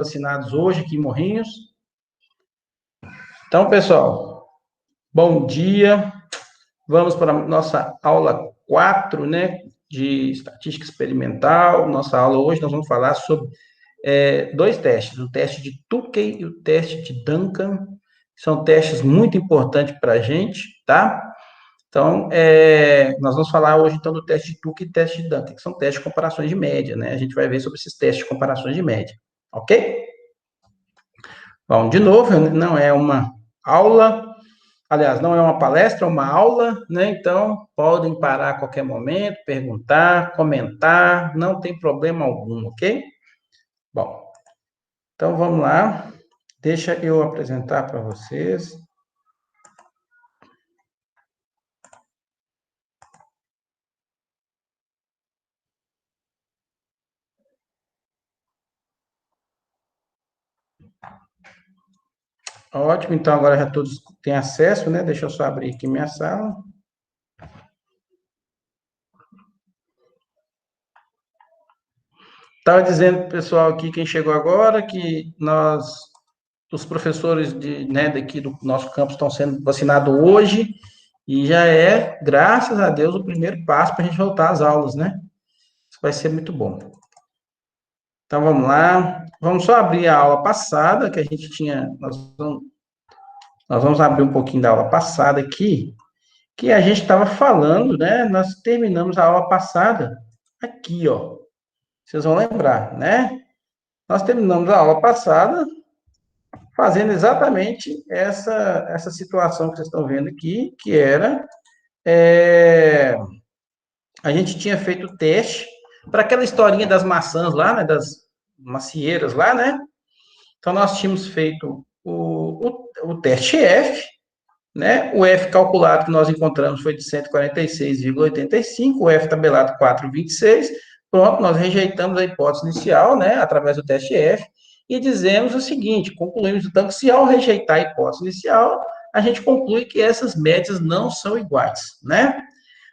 vacinados hoje aqui em Morrinhos. Então, pessoal, bom dia. Vamos para a nossa aula 4, né, de estatística experimental. Nossa aula hoje nós vamos falar sobre dois testes, o teste de Tukey e o teste de Duncan. São testes muito importantes para a gente, tá? Então, nós vamos falar hoje, então, do teste de Tukey e teste de Duncan, que são testes de comparações de média, né? A gente vai ver sobre esses testes de comparações de média, ok? Bom, de novo, não é uma aula, aliás, não é uma palestra, é uma aula, né? Então, podem parar a qualquer momento, perguntar, comentar, não tem problema algum, ok? Bom, então vamos lá. Deixa eu apresentar para vocês. Ótimo, então agora já todos têm acesso, né? Deixa eu só abrir aqui minha sala. Estava dizendo pro pessoal aqui, quem chegou agora, que os professores daqui do nosso campus estão sendo vacinados hoje, e já graças a Deus, o primeiro passo para a gente voltar às aulas, né? Isso vai ser muito bom. Então, vamos lá. Vamos só abrir a aula passada, que a gente tinha... Nós vamos abrir um pouquinho da aula passada aqui, que a gente estava falando, né? Nós terminamos a aula passada aqui, ó. Vocês vão lembrar, né? Nós terminamos a aula passada fazendo exatamente essa situação que vocês estão vendo aqui, que era... a gente tinha feito o teste para aquela historinha das maçãs lá, né? Das macieiras lá, né? Então, nós tínhamos feito o teste F, né? O F calculado que nós encontramos foi de 146,85, o F tabelado 4,26. Pronto, nós rejeitamos a hipótese inicial, né? Através do teste F, e dizemos o seguinte, concluímos então que se ao rejeitar a hipótese inicial, a gente conclui que essas médias não são iguais, né?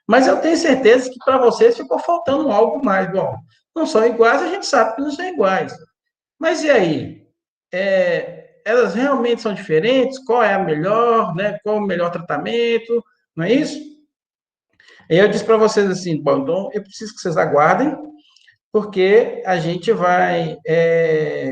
Mas eu tenho certeza que para vocês ficou faltando algo mais. Bom, não são iguais, a gente sabe que não são iguais. Mas e aí? Elas realmente são diferentes? Qual é a melhor, né? Qual o melhor tratamento? Não é isso? E eu disse para vocês assim, bom, então eu preciso que vocês aguardem, porque a gente vai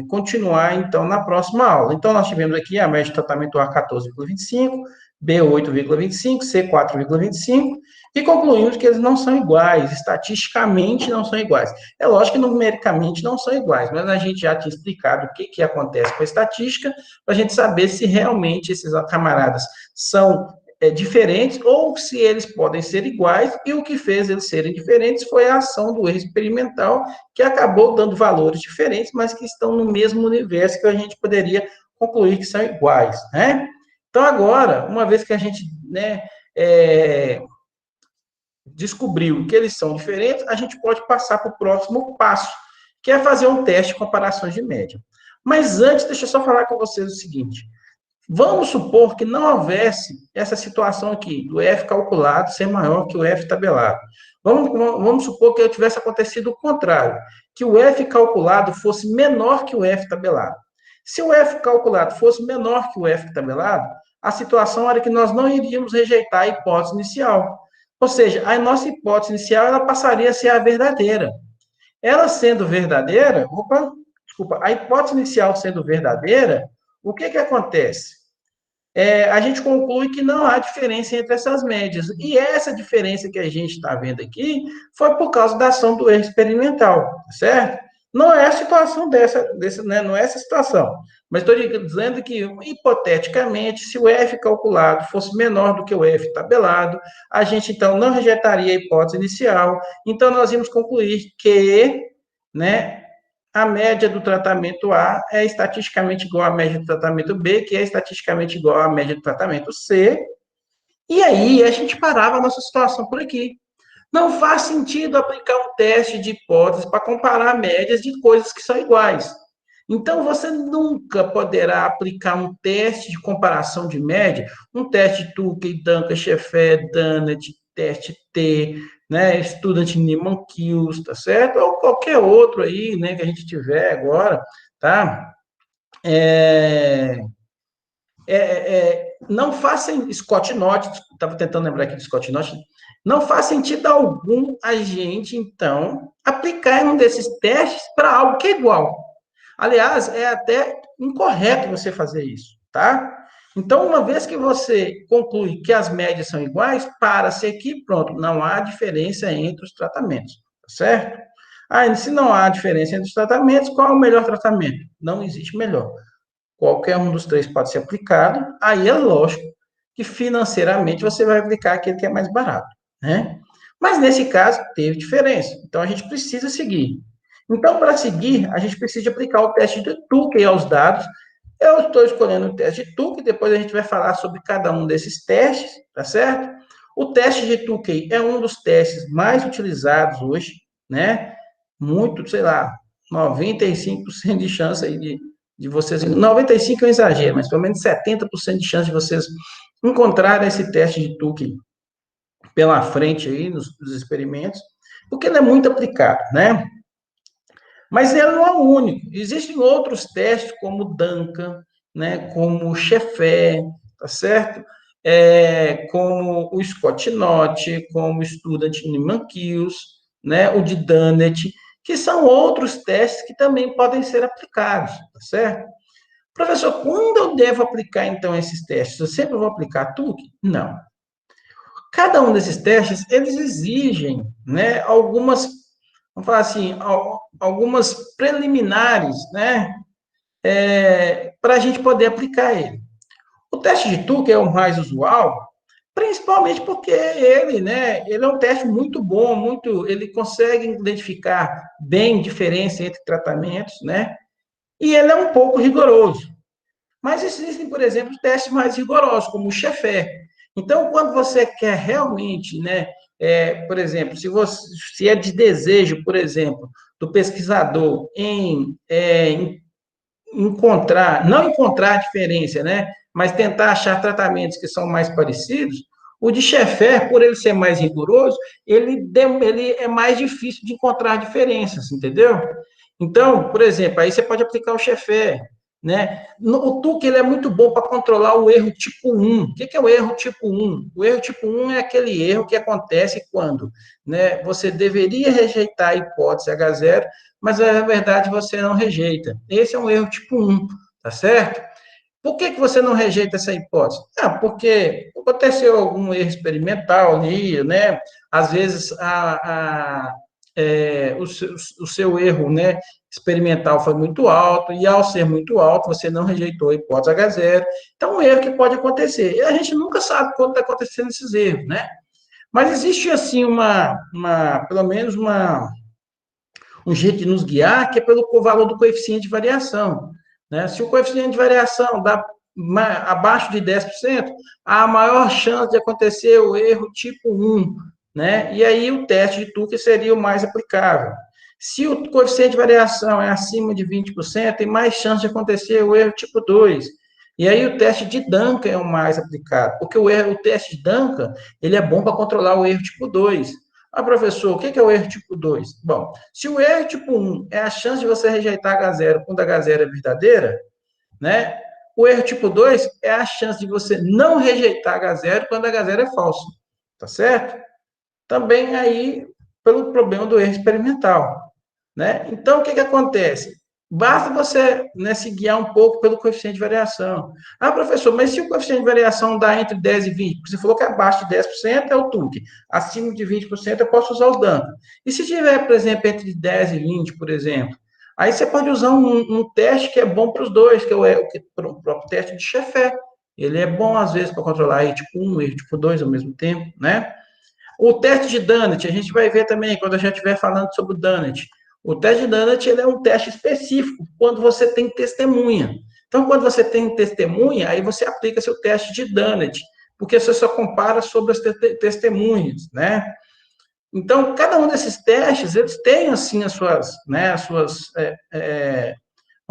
continuar, então, na próxima aula. Então, nós tivemos aqui a média de tratamento A 14,25, B 8,25, C 4,25, e concluímos que eles não são iguais, estatisticamente não são iguais. É lógico que numericamente não são iguais, mas a gente já tinha explicado o que acontece com a estatística, para a gente saber se realmente esses camaradas são diferentes, ou se eles podem ser iguais, e o que fez eles serem diferentes foi a ação do erro experimental, que acabou dando valores diferentes, mas que estão no mesmo universo, que a gente poderia concluir que são iguais, né? Então, agora, uma vez que a gente, né, descobriu que eles são diferentes, a gente pode passar para o próximo passo, que é fazer um teste de comparações de média. Mas antes, deixa eu só falar com vocês o seguinte: vamos supor que não houvesse essa situação aqui, do F calculado ser maior que o F tabelado. Vamos supor que tivesse acontecido o contrário, que o F calculado fosse menor que o F tabelado. Se o F calculado fosse menor que o F tabelado, a situação era que nós não iríamos rejeitar a hipótese inicial. Ou seja, a nossa hipótese inicial ela passaria a ser a verdadeira. Ela sendo verdadeira, a hipótese inicial sendo verdadeira, o que acontece? A gente conclui que não há diferença entre essas médias. E essa diferença que a gente está vendo aqui foi por causa da ação do erro experimental, certo? Não é a situação né? Não é essa situação. Mas estou dizendo que, hipoteticamente, se o F calculado fosse menor do que o F tabelado, a gente, então, não rejeitaria a hipótese inicial. Então, nós íamos concluir que, né, a média do tratamento A é estatisticamente igual à média do tratamento B, que é estatisticamente igual à média do tratamento C. E aí, a gente parava a nossa situação por aqui. Não faz sentido aplicar um teste de hipótese para comparar médias de coisas que são iguais. Então, você nunca poderá aplicar um teste de comparação de média, um teste Tukey, Duncan, Sheffer, Dunnett, teste T, né, Student Niemann-Kills, tá certo? Ou qualquer outro aí, né, que a gente tiver agora, tá? é, não faz Scott Knott, estava tentando lembrar aqui de Scott Knott, não faz sentido algum a gente, então, aplicar um desses testes para algo que é igual. Aliás, é até incorreto você fazer isso, tá? Então, uma vez que você conclui que as médias são iguais, para-se aqui, pronto, não há diferença entre os tratamentos, tá certo? Ah, se não há diferença entre os tratamentos, qual é o melhor tratamento? Não existe melhor. Qualquer um dos três pode ser aplicado, aí é lógico que financeiramente você vai aplicar aquele que é mais barato, né? Mas nesse caso, teve diferença. Então, a gente precisa seguir. Então, para seguir, a gente precisa aplicar o teste de Tukey aos dados. Eu estou escolhendo o teste de Tukey, depois a gente vai falar sobre cada um desses testes, tá certo? O teste de Tukey é um dos testes mais utilizados hoje, né? Muito, sei lá, 95% de chance aí de vocês. 95% é um exagero, mas pelo menos 70% de chance de vocês encontrarem esse teste de Tukey pela frente aí nos experimentos, porque ele é muito aplicado, né? Mas ele não é o único. Existem outros testes, como o Duncan, né, como o Sheffer, tá certo? Como o Scott Knott, como o Student Newman Kills, né, o de Dunnett, que são outros testes que também podem ser aplicados, tá certo? Professor, quando eu devo aplicar, então, esses testes? Eu sempre vou aplicar tudo? Não. Cada um desses testes, eles exigem, né, algumas, vamos falar assim, algumas preliminares, né, para a gente poder aplicar ele. O teste de Tuque é o mais usual, principalmente porque ele, né, ele é um teste muito bom, muito, ele consegue identificar bem diferença entre tratamentos, né, e ele é um pouco rigoroso. Mas existem, por exemplo, testes mais rigorosos, como o Sheffer. Então, quando você quer realmente, né, por exemplo, se é de desejo, por exemplo, do pesquisador em encontrar, não encontrar diferença, né, mas tentar achar tratamentos que são mais parecidos, o de Sheffer, por ele ser mais rigoroso, ele é mais difícil de encontrar diferenças, entendeu? Então, por exemplo, aí você pode aplicar o Sheffer, né? O Tuque ele é muito bom para controlar o erro tipo 1. O que é o erro tipo 1? O erro tipo 1 é aquele erro que acontece quando, né, você deveria rejeitar a hipótese H0, mas na verdade você não rejeita. Esse é um erro tipo 1, tá certo? Por que você não rejeita essa hipótese? Ah, porque aconteceu algum erro experimental ali, né? Às vezes o seu erro, né, experimental foi muito alto, e ao ser muito alto, você não rejeitou a hipótese H0. Então, um erro que pode acontecer. E a gente nunca sabe quando está acontecendo esses erros, né? Mas existe, assim, pelo menos um jeito de nos guiar, que é pelo valor do coeficiente de variação. Né? Se o coeficiente de variação dá abaixo de 10%, há a maior chance de acontecer o erro tipo 1, né? E aí o teste de Tuque seria o mais aplicável. Se o coeficiente de variação é acima de 20%, tem mais chance de acontecer o erro tipo 2. E aí o teste de Duncan é o mais aplicado, porque o teste de Duncan, ele é bom para controlar o erro tipo 2. Ah, professor, o que é o erro tipo 2? Bom, se o erro tipo 1 é a chance de você rejeitar H0 quando H0 é verdadeira, né? O erro tipo 2 é a chance de você não rejeitar H0 quando H0 é falso. Tá certo? Também aí pelo problema do erro experimental. Né? Então, o que acontece? Basta você, né, se guiar um pouco pelo coeficiente de variação. Ah, professor, mas se o coeficiente de variação dá entre 10 e 20, você falou que abaixo de 10% é o TUC, acima de 20% eu posso usar o Duncan. E se tiver, por exemplo, entre 10 e 20, por exemplo, aí você pode usar um teste que é bom para os dois, que é o próprio teste de Sheffer. Ele é bom, às vezes, para controlar erro tipo 1 e tipo 2 ao mesmo tempo, né? O teste de Dunnett, a gente vai ver também quando a gente estiver falando sobre o Dunnett. O teste de Dunnett ele é um teste específico quando você tem testemunha. Então, quando você tem testemunha, aí você aplica seu teste de Dunnett, porque você só compara sobre as testemunhas, né? Então, cada um desses testes, eles têm, assim, vamos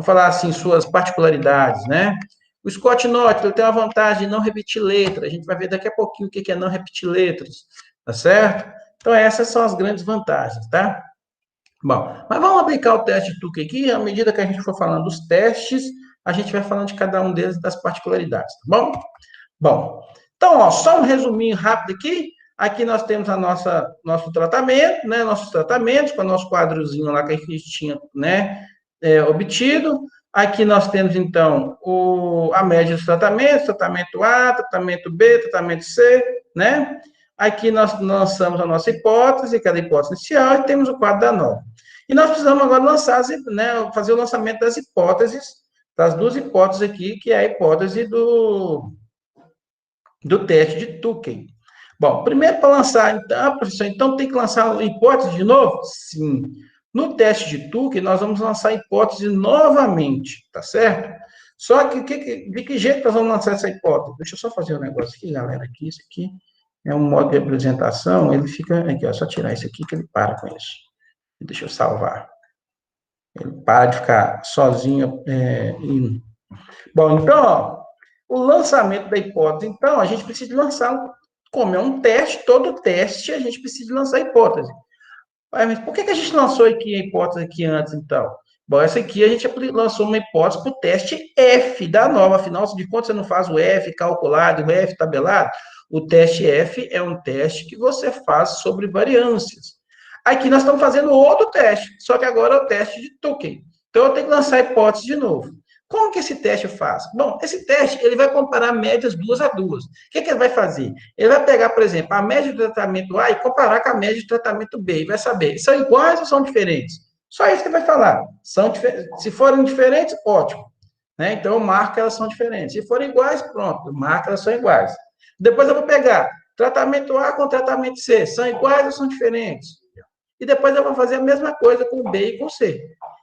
falar assim, suas particularidades, né? O Scott Knott, ele tem uma vantagem de não repetir letra. A gente vai ver daqui a pouquinho o que é não repetir letras, tá certo? Então, essas são as grandes vantagens, tá? Bom, mas vamos aplicar o teste de Tuque aqui, à medida que a gente for falando dos testes, a gente vai falando de cada um deles, das particularidades, tá bom? Bom, então, ó, só um resuminho rápido aqui. Aqui nós temos nosso tratamento, né? Nossos tratamentos, com o nosso quadrozinho lá que a gente tinha, né? Obtido. Aqui nós temos, então, a média dos tratamentos, tratamento A, tratamento B, tratamento C, né? Aqui nós lançamos a nossa hipótese, cada hipótese inicial, e temos o quadro da norma. E nós precisamos agora lançar, né, fazer o lançamento das hipóteses, das duas hipóteses aqui, que é a hipótese do teste de Tukey. Bom, primeiro para lançar, então, professor, então tem que lançar a hipótese de novo? Sim. No teste de Tukey, nós vamos lançar a hipótese novamente, tá certo? Só que de que jeito nós vamos lançar essa hipótese? Deixa eu só fazer um negócio aqui, galera, aqui, isso aqui é um modo de representação, ele fica, aqui, ó, só tirar isso aqui que ele para com isso. Deixa eu salvar. Ele para de ficar sozinho. Bom, então, ó, o lançamento da hipótese, então, a gente precisa lançar, como é um teste, todo teste a gente precisa lançar a hipótese. Mas por que a gente lançou aqui a hipótese aqui antes, então? Bom, essa aqui a gente lançou uma hipótese para o teste F da norma. Afinal, de contas, você não faz o F calculado, o F tabelado. O teste F é um teste que você faz sobre variâncias. Aqui nós estamos fazendo outro teste, só que agora é o teste de Tukey. Então, eu tenho que lançar a hipótese de novo. Como que esse teste faz? Bom, esse teste ele vai comparar médias duas a duas. O que ele vai fazer? Ele vai pegar, por exemplo, a média do tratamento A e comparar com a média do tratamento B. E vai saber, são iguais ou são diferentes? Só isso que ele vai falar. Se forem diferentes, ótimo. Né? Então, eu marco que elas são diferentes. Se forem iguais, pronto, eu marco que elas são iguais. Depois eu vou pegar tratamento A com tratamento C. São iguais ou são diferentes? E depois eu vou fazer a mesma coisa com B e com C.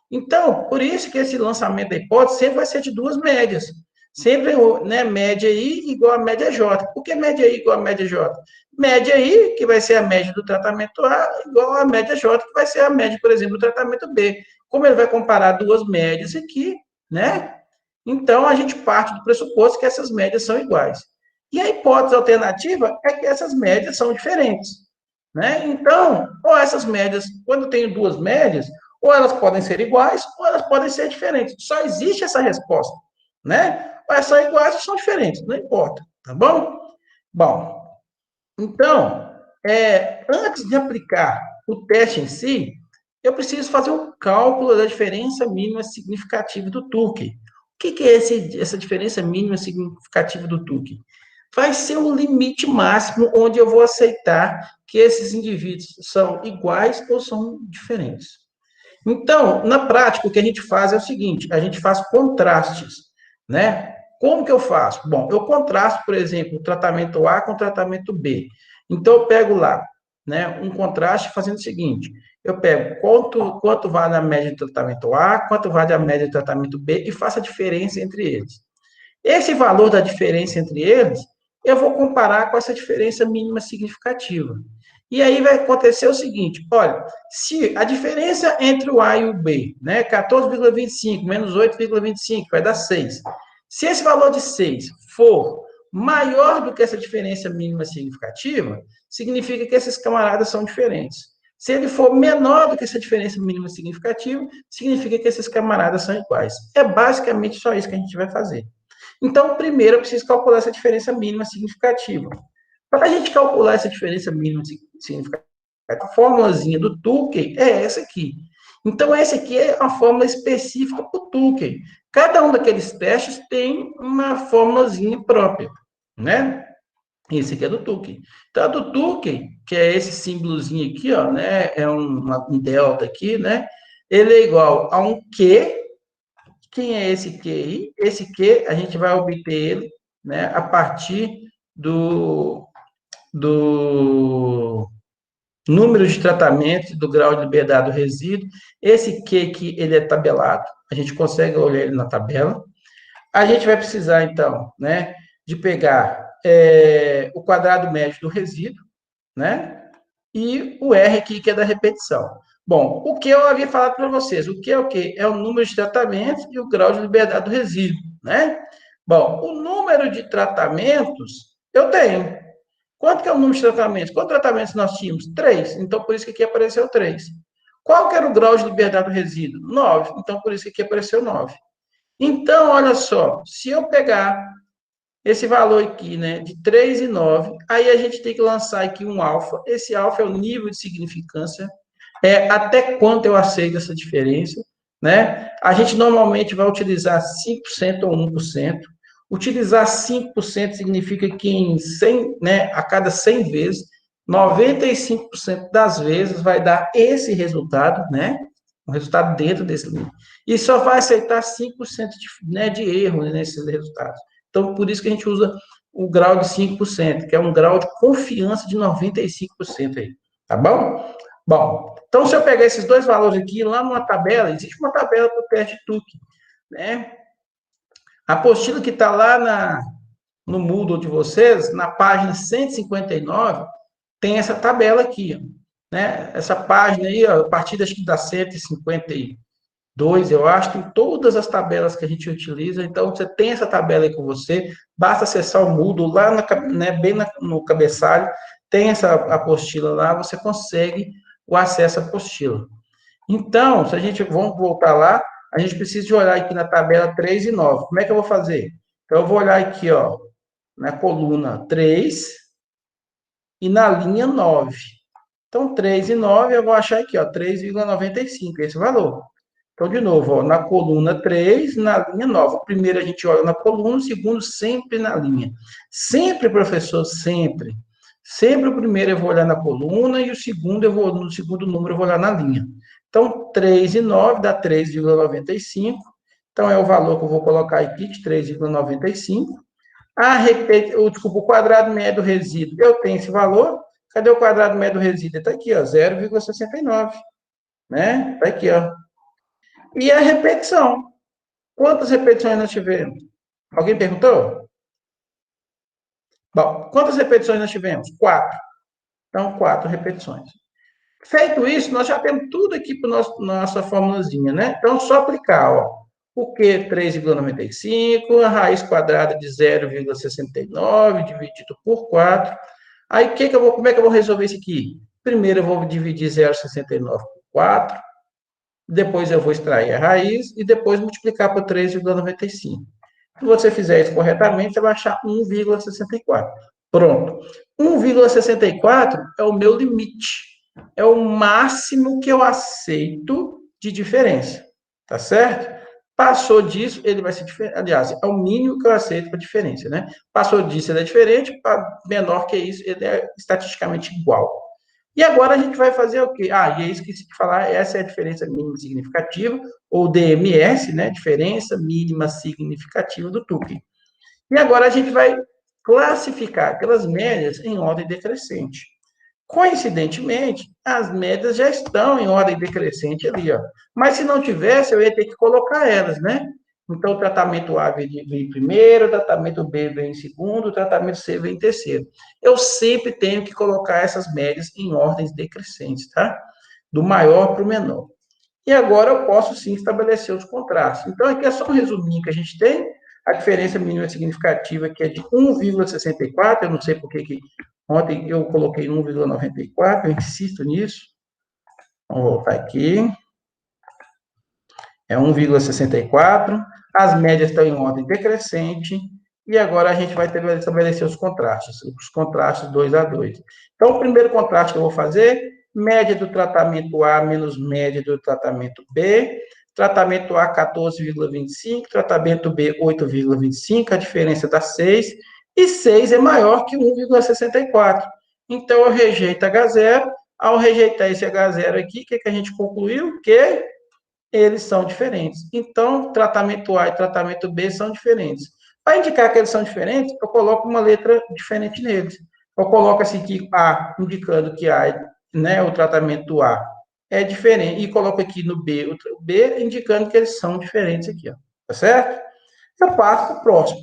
Então, por isso que esse lançamento da hipótese sempre vai ser de duas médias. Sempre, né, média I igual a média J. Por que média I igual a média J? Média I, que vai ser a média do tratamento A, igual a média J, que vai ser a média, por exemplo, do tratamento B. Como ele vai comparar duas médias aqui, né? Então, a gente parte do pressuposto que essas médias são iguais. E a hipótese alternativa é que essas médias são diferentes. Né? Então, ou essas médias, quando eu tenho duas médias, ou elas podem ser iguais, ou elas podem ser diferentes. Só existe essa resposta, né? Ou elas são iguais ou são diferentes, não importa, tá bom? Bom, então, antes de aplicar o teste em si, eu preciso fazer um cálculo da diferença mínima significativa do Tukey. O que é essa diferença mínima significativa do Tukey? Vai ser o limite máximo onde eu vou aceitar que esses indivíduos são iguais ou são diferentes. Então, na prática, o que a gente faz é o seguinte, a gente faz contrastes, né? Como que eu faço? Bom, eu contrasto, por exemplo, o tratamento A com o tratamento B. Então, eu pego lá, né, um contraste fazendo o seguinte, eu pego quanto vale a média do tratamento A, quanto vale a média do tratamento B e faço a diferença entre eles. Esse valor da diferença entre eles, eu vou comparar com essa diferença mínima significativa. E aí vai acontecer o seguinte, olha, se a diferença entre o A e o B, né, 14,25 menos 8,25 vai dar 6. Se esse valor de 6 for maior do que essa diferença mínima significativa, significa que esses camaradas são diferentes. Se ele for menor do que essa diferença mínima significativa, significa que esses camaradas são iguais. É basicamente só isso que a gente vai fazer. Então, primeiro, eu preciso calcular essa diferença mínima significativa. Para a gente calcular essa diferença mínima significativa, a formulazinha do Tukey é essa aqui. Então, essa aqui é uma fórmula específica para o Tukey. Cada um daqueles testes tem uma formulazinha própria, né? Esse aqui é do Tukey. Então, a do Tukey, que é esse símbolozinho aqui, ó, né? É um delta aqui, né? Ele é igual a um Q. Quem é esse Q aí? Esse Q, a gente vai obter ele, né, a partir do número de tratamentos, do grau de liberdade do resíduo. Esse Q aqui, ele é tabelado, a gente consegue olhar ele na tabela. A gente vai precisar, então, né, de pegar o quadrado médio do resíduo, né, e o R aqui, que é da repetição. Bom, o que eu havia falado para vocês? O que é o quê? É o número de tratamentos e o grau de liberdade do resíduo, né? Bom, o número de tratamentos eu tenho. Quanto que é o número de tratamentos? Quantos tratamentos nós tínhamos? 3. Então, por isso que aqui apareceu 3. Qual que era o grau de liberdade do resíduo? 9. Então, por isso que aqui apareceu 9. Então, olha só, se eu pegar esse valor aqui, né, de 3,9, aí a gente tem que lançar aqui um alfa. Esse alfa é o nível de significância, até quanto eu aceito essa diferença, né? A gente normalmente vai utilizar 5% ou 1%. Utilizar 5% significa que em 100, né, a cada 100 vezes, 95% das vezes vai dar esse resultado, né? Um resultado dentro desse limite. E só vai aceitar 5% né, de erro nesses resultados. Então, por isso que a gente usa o grau de 5%, que é um grau de confiança de 95% aí. Tá bom? Bom, então se eu pegar esses dois valores aqui, lá numa tabela, existe uma tabela para o teste Tukey, né? A apostila que está lá no Moodle de vocês, na página 159, tem essa tabela aqui, né? Essa página aí, ó, a partir acho que da 152, eu acho, tem todas as tabelas que a gente utiliza. Então, você tem essa tabela aí com você, basta acessar o Moodle lá, né, bem no cabeçalho, tem essa apostila lá, você consegue o acesso à apostila. Então, se a gente, vamos voltar lá, a gente precisa de olhar aqui na tabela 3 e 9. Como é que eu vou fazer? Então, eu vou olhar aqui, ó, na coluna 3 e na linha 9. Então, 3 e 9, eu vou achar aqui, ó, 3,95, esse valor. Então, de novo, ó, na coluna 3, na linha 9. O primeiro a gente olha na coluna, o segundo sempre na linha. Sempre, professor, sempre. Sempre o primeiro eu vou olhar na coluna e o segundo no segundo número eu vou olhar na linha. Então, 3 e 9 dá 3,95. Então, é o valor que eu vou colocar aqui, de 3,95. Desculpa, o quadrado médio do resíduo, eu tenho esse valor. Cadê o quadrado médio do resíduo? Está aqui, ó, 0,69. Né? Está aqui, ó. E a repetição. Quantas repetições nós tivemos? Alguém perguntou? Bom, quantas repetições nós tivemos? 4. Então, 4 repetições. Feito isso, nós já temos tudo aqui para nossa formulazinha, né? Então, só aplicar, ó. O Q 3,95, a raiz quadrada de 0,69 dividido por 4. Aí, como é que eu vou resolver isso aqui? Primeiro, eu vou dividir 0,69 por 4. Depois, eu vou extrair a raiz e depois multiplicar por 3,95. Se você fizer isso corretamente, você vai achar 1,64. Pronto. 1,64 é o meu limite. É o máximo que eu aceito de diferença. Tá certo? Passou disso, ele vai ser diferente. Aliás, é o mínimo que eu aceito para diferença, né? Passou disso, ele é diferente. Menor que isso, ele é estatisticamente igual. E agora a gente vai fazer o quê? E eu esqueci de falar, essa é a diferença mínima significativa, ou DMS, né? Diferença mínima significativa do Tukey. E agora a gente vai classificar aquelas médias em ordem decrescente. Coincidentemente, as médias já estão em ordem decrescente ali, ó. Mas se não tivesse, eu ia ter que colocar elas, né? Então, o tratamento A vem em primeiro, o tratamento B vem em segundo, o tratamento C vem em terceiro. Eu sempre tenho que colocar essas médias em ordens decrescentes, tá? Do maior para o menor. E agora eu posso, sim, estabelecer os contrastes. Então, aqui é só um resuminho que a gente tem. A diferença mínima significativa, que é de 1,64, eu não sei por que ontem eu coloquei 1,94, eu insisto nisso. Vamos voltar aqui. É 1,64. As médias estão em ordem decrescente. E agora a gente vai estabelecer os contrastes 2 a 2. Então, o primeiro contraste que eu vou fazer, média do tratamento A menos média do tratamento B. Tratamento A, 14,25. Tratamento B, 8,25. A diferença dá 6. E 6 é maior que 1,64. Então, eu rejeito H0. Ao rejeitar esse H0 aqui, o que a gente concluiu? Que eles são diferentes. Então, tratamento A e tratamento B são diferentes. Para indicar que eles são diferentes, eu coloco uma letra diferente neles. Eu coloco assim que A, indicando que A, né, o tratamento A é diferente, e coloco aqui no B, o B, indicando que eles são diferentes aqui, ó. Tá certo? Eu passo para o próximo.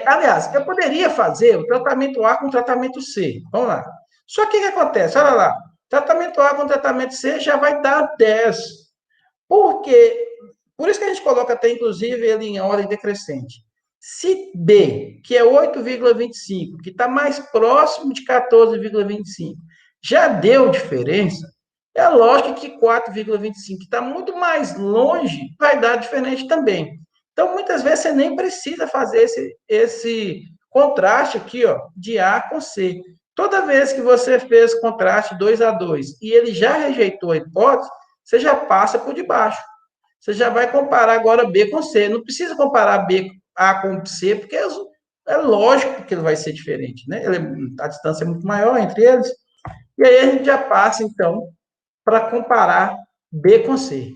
Aliás, eu poderia fazer o tratamento A com o tratamento C. Vamos lá. Só que o que acontece? Olha lá. Tratamento A com tratamento C já vai dar 10. Porque, por isso que a gente coloca até, inclusive, ele em ordem decrescente. Se B, que é 8,25, que está mais próximo de 14,25, já deu diferença, é lógico que 4,25, que está muito mais longe, vai dar diferente também. Então, muitas vezes, você nem precisa fazer esse contraste aqui, ó, de A com C. Toda vez que você fez contraste 2 a 2 e ele já rejeitou a hipótese, você já passa por debaixo. Você já vai comparar agora B com C. Não precisa comparar A com C, porque é lógico que ele vai ser diferente, né? A distância é muito maior entre eles. E aí a gente já passa, então, para comparar B com C.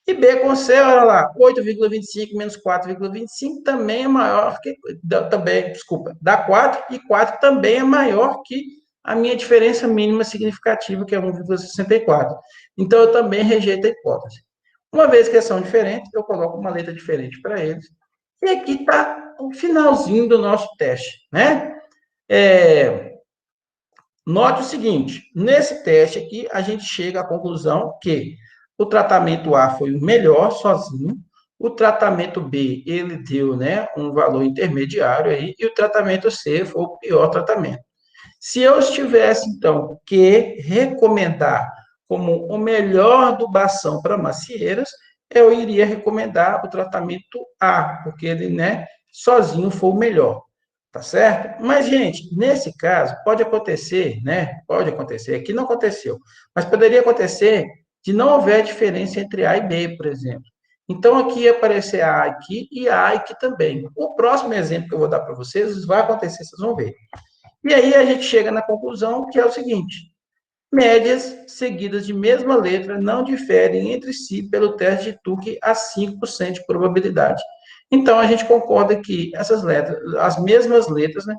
E B com C, olha lá, 8,25 menos 4,25 também é maior que. Também, desculpa, dá 4, e 4 também é maior que a minha diferença mínima significativa, que é 1,64. Então, eu também rejeito a hipótese. Uma vez que eles são diferentes, eu coloco uma letra diferente para eles. E aqui está o finalzinho do nosso teste, né? Note o seguinte, nesse teste aqui, a gente chega à conclusão que o tratamento A foi o melhor sozinho, o tratamento B, ele deu, né, um valor intermediário aí, e o tratamento C foi o pior tratamento. Se eu estivesse, então, que recomendar como o melhor adubação para macieiras, eu iria recomendar o tratamento A, porque ele, né, sozinho foi o melhor. Tá certo? Mas, gente, nesse caso, pode acontecer, né? Pode acontecer, aqui não aconteceu, mas poderia acontecer de não haver diferença entre A e B, por exemplo. Então, aqui ia aparecer A aqui e A aqui também. O próximo exemplo que eu vou dar para vocês vai acontecer, vocês vão ver. E aí a gente chega na conclusão que é o seguinte: médias seguidas de mesma letra não diferem entre si pelo teste de Tukey a 5% de probabilidade. Então, a gente concorda que essas letras, as mesmas letras, né,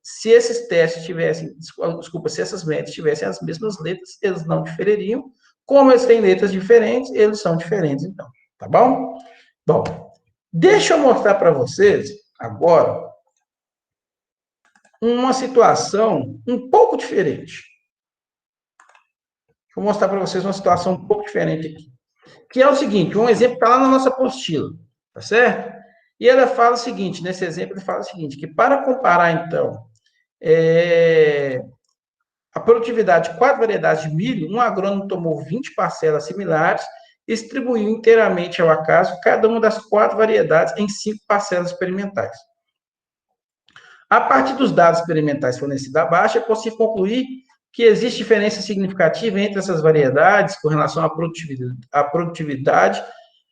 se esses testes tivessem, desculpa, se essas médias tivessem as mesmas letras, eles não difeririam. Como eles têm letras diferentes, eles são diferentes, então. Tá bom? Bom, deixa eu mostrar para vocês, agora, uma situação um pouco diferente. Vou mostrar para vocês uma situação um pouco diferente aqui. Que é o seguinte, um exemplo está lá na nossa apostila, tá certo? E ela fala o seguinte, nesse exemplo ele fala o seguinte, que para comparar, então, a produtividade de 4 variedades de milho, um agrônomo tomou 20 parcelas similares e distribuiu inteiramente ao acaso cada uma das 4 variedades em 5 parcelas experimentais. A partir dos dados experimentais fornecidos abaixo, é possível concluir que existe diferença significativa entre essas variedades com relação à produtividade,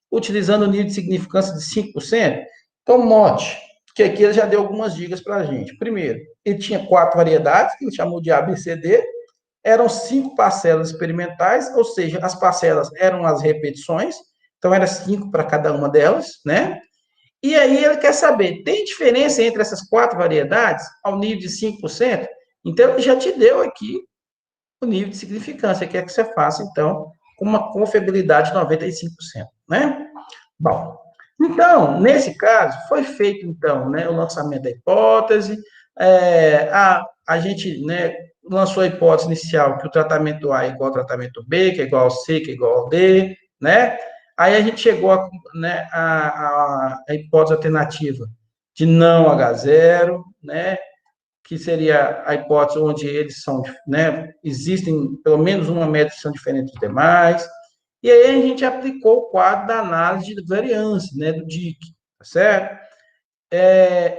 utilizando o nível de significância de 5%. Então, note que aqui ele já deu algumas dicas para a gente. Primeiro, ele tinha 4 variedades, que ele chamou de A, B, C, D, eram 5 parcelas experimentais, ou seja, as parcelas eram as repetições, então era 5 para cada uma delas, né? E aí ele quer saber, tem diferença entre essas 4 variedades ao nível de 5%? Então, ele já te deu aqui o nível de significância, que é que você faça, então, com uma confiabilidade de 95%, né? Bom, então, nesse caso, foi feito, então, né, o lançamento da hipótese, a gente, né, lançou a hipótese inicial que o tratamento A é igual ao tratamento B, que é igual ao C, que é igual ao D, né? Aí a gente chegou né, a hipótese alternativa de não H0, né? Que seria a hipótese onde eles são, né? Existem pelo menos uma média que são diferentes dos demais. E aí a gente aplicou o quadro da análise de variância, né? Do DIC, tá certo?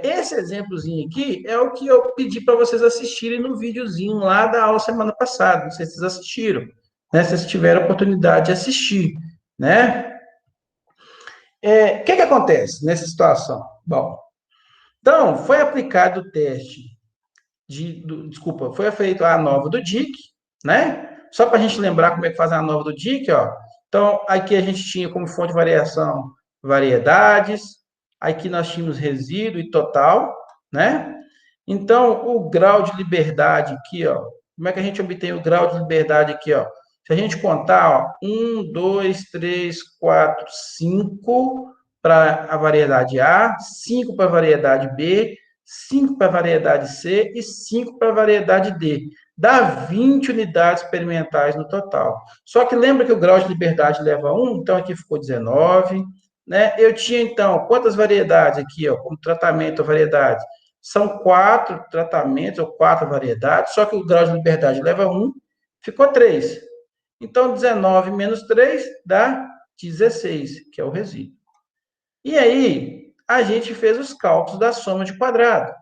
Esse exemplozinho aqui é o que eu pedi para vocês assistirem no videozinho lá da aula semana passada. Não sei se vocês assistiram, né? Se vocês tiveram a oportunidade de assistir, né? O que acontece nessa situação? Bom, então, foi aplicado o teste desculpa, foi feita a nova do DIC, né? Só para a gente lembrar como é que faz a nova do DIC, ó. Então, aqui a gente tinha como fonte de variação variedades, aqui nós tínhamos resíduo e total, né? Então, o grau de liberdade aqui, ó. Como é que a gente obtém o grau de liberdade aqui, ó? Se a gente contar, ó, 1, 2, 3, 4, 5 para a variedade A, 5 para a variedade B, 5 para a variedade C e 5 para a variedade D. Dá 20 unidades experimentais no total. Só que lembra que o grau de liberdade leva 1, então aqui ficou 19, né? Eu tinha, então, quantas variedades aqui, ó, como tratamento a variedade? São 4 tratamentos ou 4 variedades, só que o grau de liberdade leva 1, ficou 3. Então, 19 menos 3 dá 16, que é o resíduo. E aí, a gente fez os cálculos da soma de quadrado.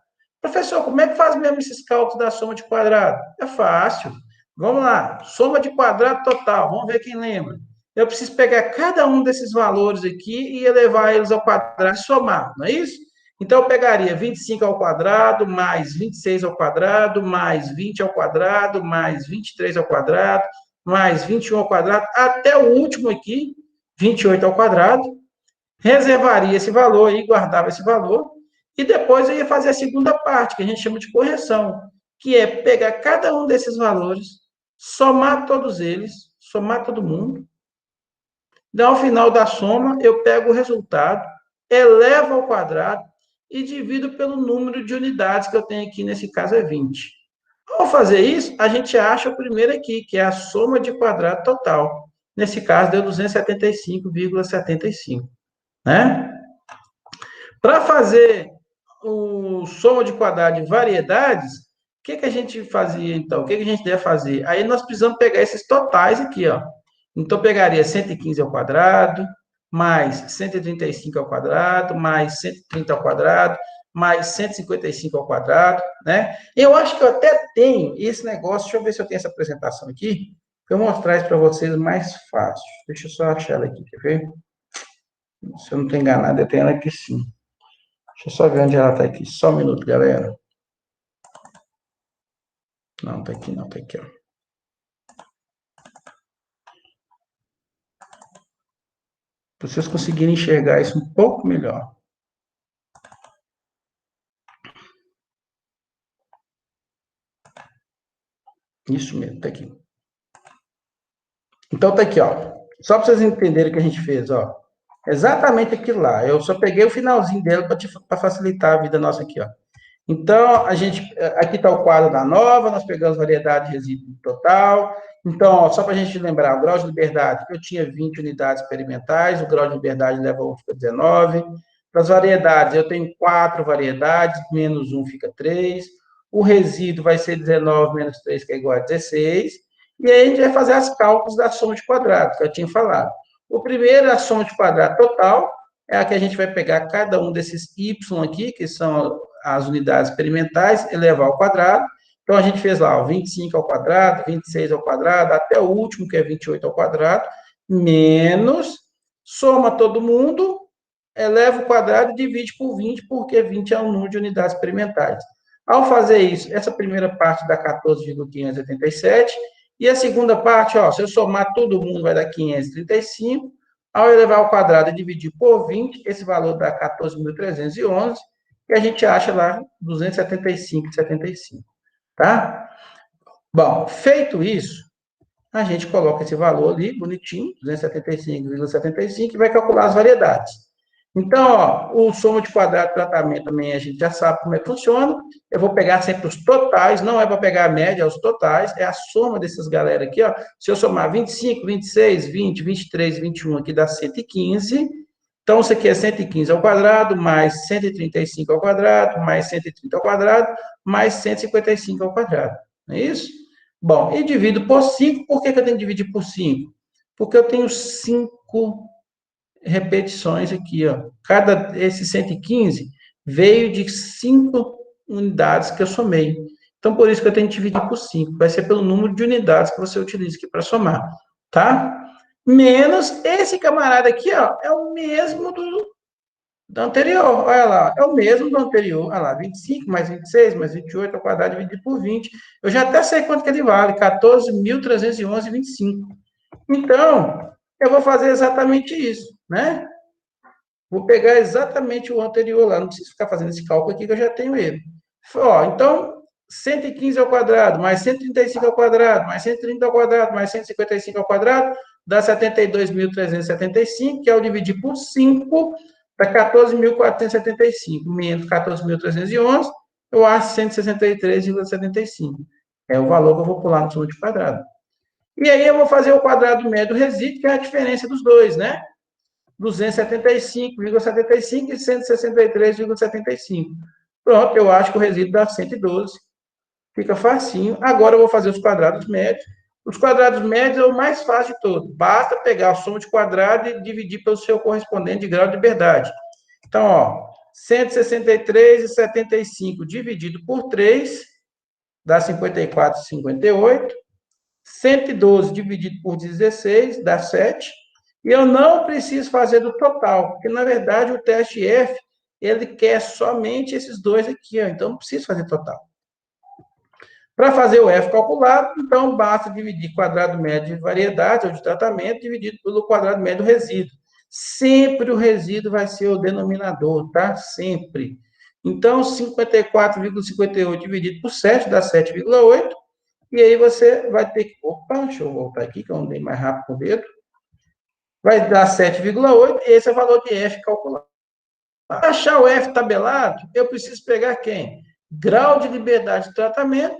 Professor, como é que faz mesmo esses cálculos da soma de quadrado? É fácil. Vamos lá, soma de quadrado total, vamos ver quem lembra. Eu preciso pegar cada um desses valores aqui e elevar eles ao quadrado e somar, não é isso? Então, eu pegaria 25 ao quadrado, mais 26 ao quadrado, mais 20 ao quadrado, mais 23 ao quadrado, mais 21 ao quadrado, até o último aqui, 28 ao quadrado, reservaria esse valor aí, guardava esse valor, e depois eu ia fazer a segunda parte, que a gente chama de correção, que é pegar cada um desses valores, somar todos eles, somar todo mundo, então, ao final da soma, eu pego o resultado, elevo ao quadrado e divido pelo número de unidades que eu tenho aqui, nesse caso é 20. Ao fazer isso, a gente acha o primeiro aqui, que é a soma de quadrado total. Nesse caso, deu 275,75, né? Para fazer o soma de quadrado de variedades, o que, que a gente fazia, então? O que, que a gente deve fazer? Aí nós precisamos pegar esses totais aqui, ó. Então, pegaria 115 ao quadrado, mais 135 ao quadrado, mais 130 ao quadrado, mais 155 ao quadrado, né? Eu acho que eu até tenho esse negócio, deixa eu ver se eu tenho essa apresentação aqui, para eu mostrar isso para vocês mais fácil. Deixa eu só achar ela aqui, quer ver? Se eu não estou enganado, eu tenho ela aqui sim. Deixa eu só ver onde ela está aqui. Só um minuto, galera. Não, está aqui não, está aqui, ó. Para vocês conseguirem enxergar isso um pouco melhor. Isso mesmo, está aqui. Então, tá aqui, ó. Só para vocês entenderem o que a gente fez, ó. Exatamente aquilo lá. Eu só peguei o finalzinho dela para facilitar a vida nossa aqui, ó. Então, a gente, aqui está o quadro da nova, nós pegamos variedade de resíduo total. Então, ó, só para a gente lembrar, o grau de liberdade, eu tinha 20 unidades experimentais, o grau de liberdade leva 1 fica 19. Para as variedades, eu tenho 4 variedades, menos 1 fica 3. O resíduo vai ser 19 menos 3, que é igual a 16. E aí a gente vai fazer as cálculos da soma de quadrados, que eu tinha falado. O primeiro, a soma de quadrado total, é a que a gente vai pegar cada um desses y aqui, que são as unidades experimentais, elevar ao quadrado. Então, a gente fez lá, ó, 25 ao quadrado, 26 ao quadrado, até o último, que é 28 ao quadrado, menos, soma todo mundo, eleva o quadrado e divide por 20, porque 20 é o número de unidades experimentais. Ao fazer isso, essa primeira parte dá 14,587, e a segunda parte, ó, se eu somar todo mundo, vai dar 535. Ao elevar ao quadrado e dividir por 20, esse valor dá 14.311, e a gente acha lá 275,75, tá? Bom, feito isso, a gente coloca esse valor ali, bonitinho, 275,75, e vai calcular as variedades. Então, ó, o soma de quadrado de tratamento também a gente já sabe como é que funciona. Eu vou pegar sempre os totais, não é para pegar a média, é os totais, é a soma dessas galera aqui, ó. Se eu somar 25, 26, 20, 23, 21, aqui dá 115. Então, isso aqui é 115 ao quadrado, mais 135 ao quadrado, mais 130 ao quadrado, mais 155 ao quadrado. Não é isso? Bom, e divido por 5. Por que eu tenho que dividir por 5? Porque eu tenho 5 repetições aqui, ó. Esse 115 veio de 5 unidades que eu somei. Então, por isso que eu tenho que dividir por 5. Vai ser pelo número de unidades que você utiliza aqui para somar, tá? Menos esse camarada aqui, ó, é o mesmo do anterior. Olha lá, é o mesmo do anterior. Olha lá, 25 mais 26 mais 28 ao quadrado dividido por 20. Eu já até sei quanto que ele vale, 14.311,25. Então, eu vou fazer exatamente isso, né? Vou pegar exatamente o anterior lá, não preciso ficar fazendo esse cálculo aqui, que eu já tenho ele. Ó, então, 115 ao quadrado, mais 135 ao quadrado, mais 130 ao quadrado, mais 155 ao quadrado, dá 72.375, que ao dividir por 5, dá 14.475, menos 14.311, eu acho 163,75. É o valor que eu vou pular no soma de quadrado. E aí eu vou fazer o quadrado médio do resíduo, que é a diferença dos dois, né? 275,75 e 163,75. Pronto, eu acho que o resíduo dá 112. Fica facinho. Agora eu vou fazer os quadrados médios. Os quadrados médios é o mais fácil de todo. Basta pegar a soma de quadrado e dividir pelo seu correspondente de grau de liberdade. Então, ó, 163,75 dividido por 3 dá 54,58. 112 dividido por 16 dá 7. E eu não preciso fazer do total, porque, na verdade, o teste F, ele quer somente esses dois aqui, ó, então não preciso fazer total. Para fazer o F calculado, então, basta dividir quadrado médio de variedade ou de tratamento dividido pelo quadrado médio do resíduo. Sempre o resíduo vai ser o denominador, tá? Sempre. Então, 54,58 dividido por 7 dá 7,8. E aí você vai ter que... Opa, deixa eu voltar aqui, que eu andei mais rápido com o dedo. Vai dar 7,8, e esse é o valor de F calculado. Para achar o F tabelado, eu preciso pegar quem? Grau de liberdade de tratamento,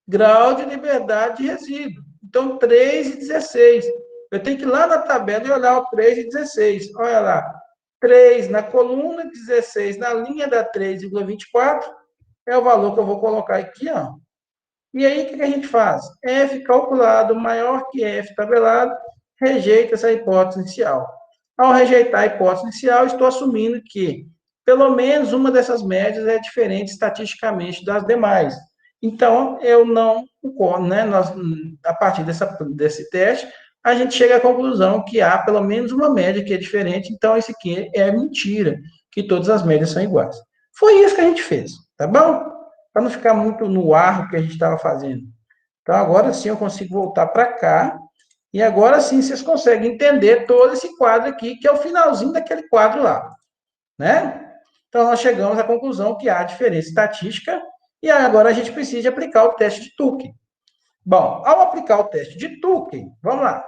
grau de liberdade de resíduo. Então, 3,16. Eu tenho que ir lá na tabela e olhar o 3,16. Olha lá. 3 na coluna, 16 na linha, dá 3,24. É o valor que eu vou colocar aqui, ó. E aí, o que a gente faz? F calculado maior que F tabelado, rejeita essa hipótese inicial. Ao rejeitar a hipótese inicial, estou assumindo que pelo menos uma dessas médias é diferente estatisticamente das demais. Então, eu não concordo, né? A partir desse teste, a gente chega à conclusão que há pelo menos uma média que é diferente, então isso aqui é mentira, que todas as médias são iguais. Foi isso que a gente fez, tá bom? Para não ficar muito no ar que a gente estava fazendo. Então, agora sim eu consigo voltar para cá, e agora sim vocês conseguem entender todo esse quadro aqui, que é o finalzinho daquele quadro lá, né? Então, nós chegamos à conclusão que há diferença estatística, e agora a gente precisa aplicar o teste de Tukey. Bom, ao aplicar o teste de Tukey, vamos lá,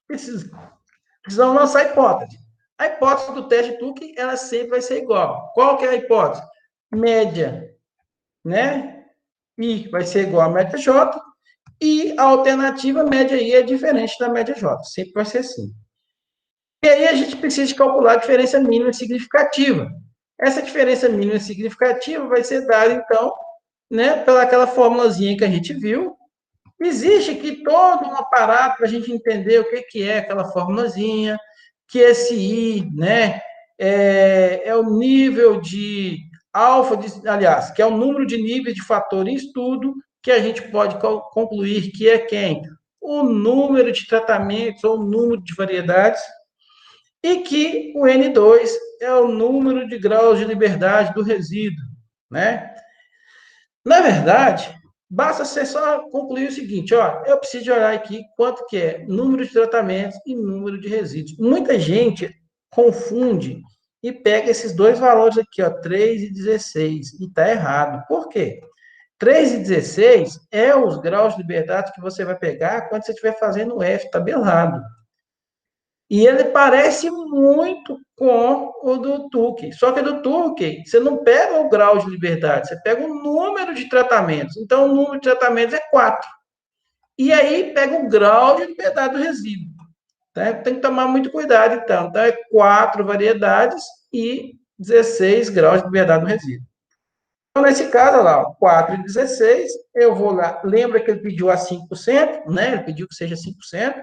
precisamos lançar a hipótese. A hipótese do teste de Tukey, ela sempre vai ser igual. Qual que é a hipótese? Média, né? I vai ser igual a média J, e a alternativa média I é diferente da média J, sempre vai ser assim. E aí a gente precisa calcular a diferença mínima significativa. Essa diferença mínima significativa vai ser dada, então, né, pelaquela formulazinha que a gente viu. Existe aqui todo um aparato para a gente entender o que é aquela formulazinha, que esse I, né, é o nível de alfa, aliás, que é o número de níveis de fator em estudo, que a gente pode concluir que é quem? O número de tratamentos ou o número de variedades, e que o N2 é o número de graus de liberdade do resíduo, né? Na verdade, basta você só concluir o seguinte, ó, eu preciso de olhar aqui quanto que é número de tratamentos e número de resíduos. Muita gente confunde e pega esses dois valores aqui, ó, 3 e 16, e está errado. Por quê? 3 e 16 é os graus de liberdade que você vai pegar quando você estiver fazendo o F tabelado. E ele parece muito com o do Tukey. Só que do Tukey, você não pega o grau de liberdade, você pega o número de tratamentos. Então, o número de tratamentos é 4. E aí, pega o grau de liberdade do resíduo. Tá? Tem que tomar muito cuidado, então. Então, é 4 variedades e 16 graus de liberdade do resíduo. Então, nesse caso, olha lá, 4 e 16, eu vou lá. Lembra que ele pediu a 5%, né? Ele pediu que seja 5%.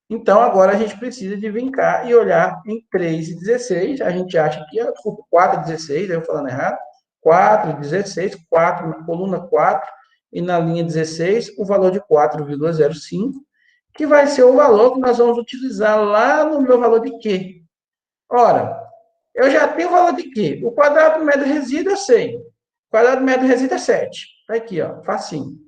Então, agora a gente precisa de vir cá e olhar em 3 e 16. A gente acha que é 4 e 16, eu falando errado. 4 e 16, 4 na coluna 4 e na linha 16, o valor de 4,05, que vai ser o valor que nós vamos utilizar lá no meu valor de Q. Ora, eu já tenho o valor de Q. O quadrado médio do resíduo eu sei. O quadrado médio do resíduo é 7. Está aqui, ó, facinho.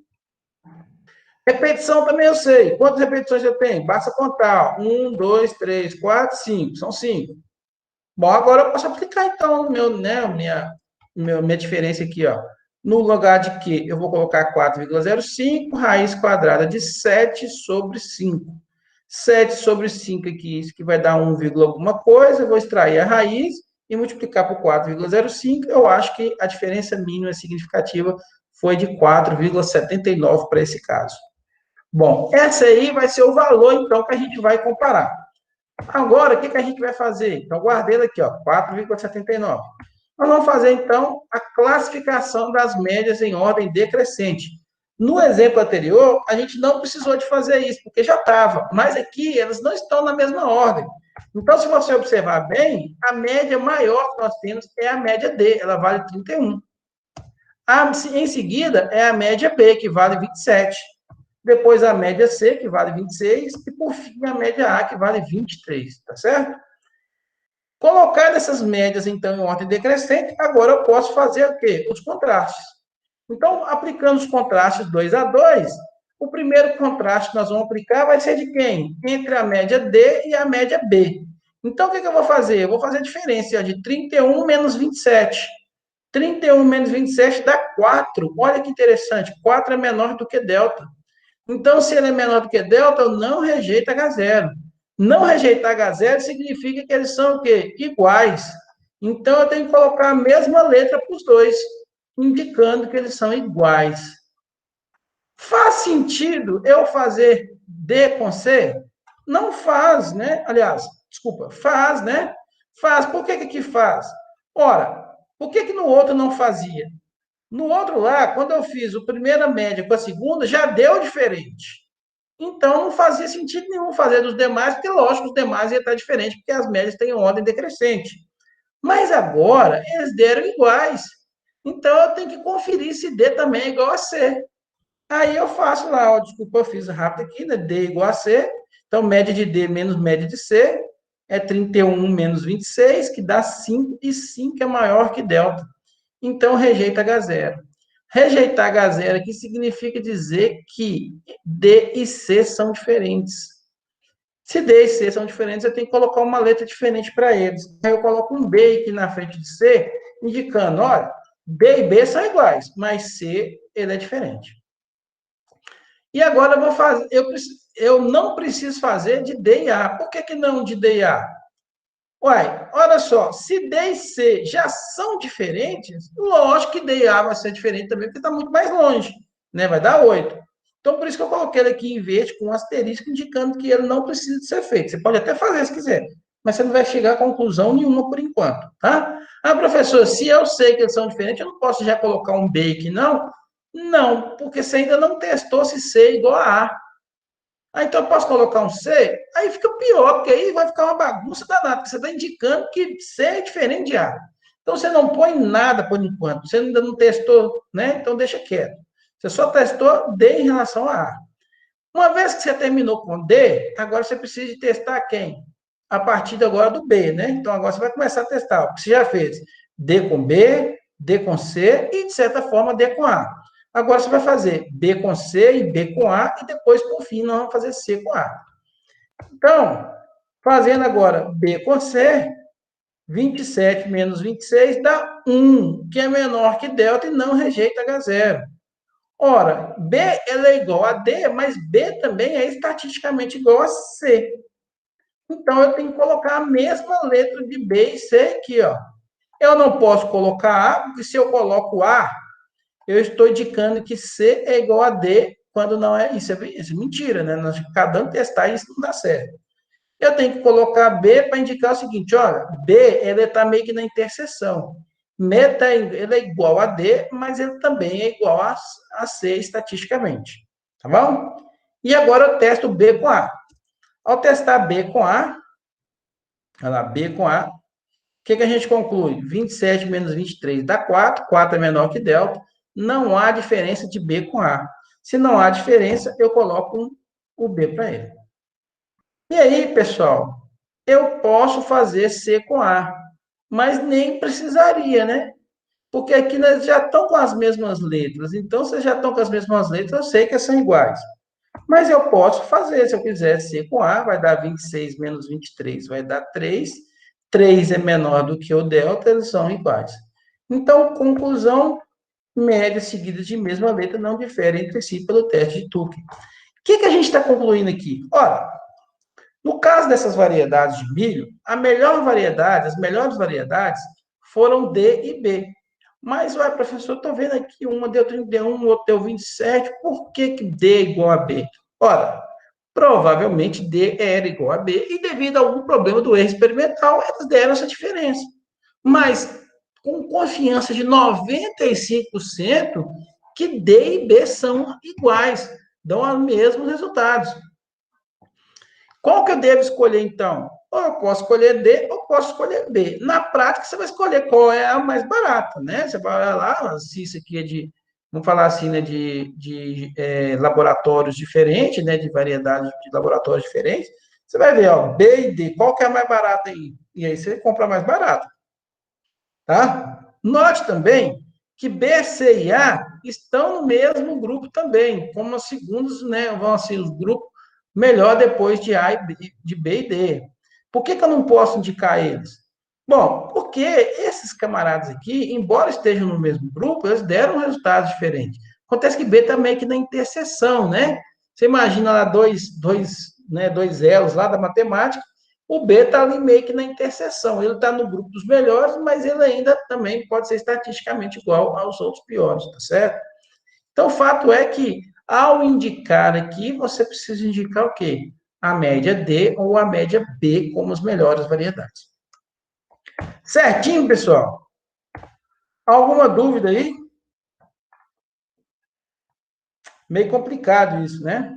Repetição também eu sei. Quantas repetições eu tenho? Basta contar. 1, 2, 3, 4, 5. São 5. Bom, agora eu posso aplicar, então, minha diferença aqui, ó. No lugar de que eu vou colocar 4,05, raiz quadrada de 7 sobre 5. 7 sobre 5 aqui, isso que vai dar 1, alguma coisa. Eu vou extrair a raiz e multiplicar por 4,05. Eu acho que a diferença mínima significativa foi de 4,79 para esse caso. Bom, essa aí vai ser o valor, então, que a gente vai comparar. Agora, o que a gente vai fazer? Então, guardei ele aqui, ó, 4,79. Nós vamos fazer, então, a classificação das médias em ordem decrescente. No exemplo anterior, a gente não precisou de fazer isso, porque já estava. Mas aqui, elas não estão na mesma ordem. Então, se você observar bem, a média maior que nós temos é a média D, ela vale 31. Em seguida, é a média B, que vale 27. Depois a média C, que vale 26. E, por fim, a média A, que vale 23. Tá certo? Colocar essas médias, então, em ordem decrescente, agora eu posso fazer o quê? Os contrastes. Então, aplicando os contrastes 2 a 2, o primeiro contraste que nós vamos aplicar vai ser de quem? Entre a média D e a média B. Então, o que eu vou fazer? Eu vou fazer a diferença de 31 menos 27. 31 menos 27 dá 4. Olha que interessante, 4 é menor do que delta. Então, se ele é menor do que delta, eu não rejeito H0. Não rejeitar H0 significa que eles são o quê? Iguais. Então, eu tenho que colocar a mesma letra para os dois, indicando que eles são iguais. Faz sentido eu fazer D com C? Não faz, né? Aliás, desculpa, faz, né? Faz. Por que que faz? Ora, por que que no outro não fazia? No outro lá, quando eu fiz a primeira média com a segunda, já deu diferente. Então, não fazia sentido nenhum fazer dos demais, porque, lógico, os demais ia estar diferente, porque as médias têm ordem decrescente. Mas agora, eles deram iguais. Então, eu tenho que conferir se D também é igual a C. Aí eu faço lá, ó, desculpa, eu fiz rápido aqui, né? D igual a C. Então, média de D menos média de C é 31 menos 26, que dá 5, e 5 é maior que delta. Então, rejeita H0. Rejeitar H0 aqui significa dizer que D e C são diferentes. Se D e C são diferentes, eu tenho que colocar uma letra diferente para eles. Aí eu coloco um B aqui na frente de C, indicando, olha, D e B são iguais, mas C, ele é diferente. E agora eu vou fazer, eu não preciso fazer de D e A. Por que não de D e A? Uai, olha só, se D e C já são diferentes, lógico que D e A vai ser diferente também, porque está muito mais longe, né? Vai dar 8. Então, por isso que eu coloquei ele aqui em verde com um asterisco indicando que ele não precisa de ser feito. Você pode até fazer se quiser, mas você não vai chegar a conclusão nenhuma por enquanto, tá? Ah, professor, se eu sei que eles são diferentes, eu não posso já colocar um B aqui, não? Não, porque você ainda não testou se C é igual a A. Ah, então eu posso colocar um C? Aí fica pior, porque aí vai ficar uma bagunça danada, porque você está indicando que C é diferente de A. Então você não põe nada por enquanto, você ainda não testou, né? Então deixa quieto. Você só testou D em relação a A. Uma vez que você terminou com D, agora você precisa de testar quem? A partir agora do B, né? Então agora você vai começar a testar o que você já fez. D com B, D com C e, de certa forma, D com A. Agora você vai fazer B com C e B com A, e depois, por fim, nós vamos fazer C com A. Então, fazendo agora B com C, 27 menos 26 dá 1, que é menor que delta e não rejeita H0. Ora, B ela é igual a D, mas B também é estatisticamente igual a C. Então, eu tenho que colocar a mesma letra de B e C aqui, ó. Eu não posso colocar A, porque se eu coloco A, eu estou indicando que C é igual a D, quando não é. Isso é mentira, né? Nós cada um testar isso não dá certo. Eu tenho que colocar B para indicar o seguinte, olha, B ele está meio que na interseção. Meta ele é igual a D, mas ele também é igual a C estatisticamente. Tá bom? E agora eu testo B com A. Ao testar B com A, olha lá, B com A, o que a gente conclui? 27 menos 23 dá 4, 4 é menor que delta, não há diferença de B com A. Se não há diferença, eu coloco o B para ele. E aí, pessoal, eu posso fazer C com A, mas nem precisaria, né? Porque aqui nós já estão com as mesmas letras. Então, se já estão com as mesmas letras, eu sei que são iguais. Mas eu posso fazer, se eu quiser C com A, vai dar 26 menos 23, vai dar 3. 3 é menor do que o delta, eles são iguais. Então, conclusão, médias seguidas de mesma letra não diferem entre si pelo teste de Tukey. O que a gente está concluindo aqui? Ora, no caso dessas variedades de milho, a melhor variedade, as melhores variedades foram D e B. Mas, ué, professor, estou vendo aqui, uma deu 31, outra deu 27, por que D é igual a B? Ora, provavelmente D era igual a B, e devido a algum problema do erro experimental, elas deram essa diferença. Mas, com confiança de 95%, que D e B são iguais, dão os mesmos resultados. Qual que eu devo escolher, então? ou eu posso escolher D, ou posso escolher B. Na prática, você vai escolher qual é a mais barata, né? Você vai olhar lá, se isso aqui é de, vamos falar assim, né, de laboratórios diferentes, né, de variedade de laboratórios diferentes, você vai ver, ó, B e D, qual que é a mais barata aí? E aí você compra a mais barata, tá? Note também que B, C e A estão no mesmo grupo também, como os segundos, né, vão ser os grupos melhor depois de A e B, de B e D. Por que eu não posso indicar eles? Bom, porque esses camaradas aqui, embora estejam no mesmo grupo, eles deram resultados diferentes. Acontece que B está meio que na interseção, né? Você imagina lá dois elos lá da matemática, o B está ali meio que na interseção. Ele está no grupo dos melhores, mas ele ainda também pode ser estatisticamente igual aos outros piores, tá certo? Então, o fato é que, ao indicar aqui, você precisa indicar o quê? A média D ou a média B como as melhores variedades. Certinho, pessoal? Alguma dúvida aí? Meio complicado isso, né?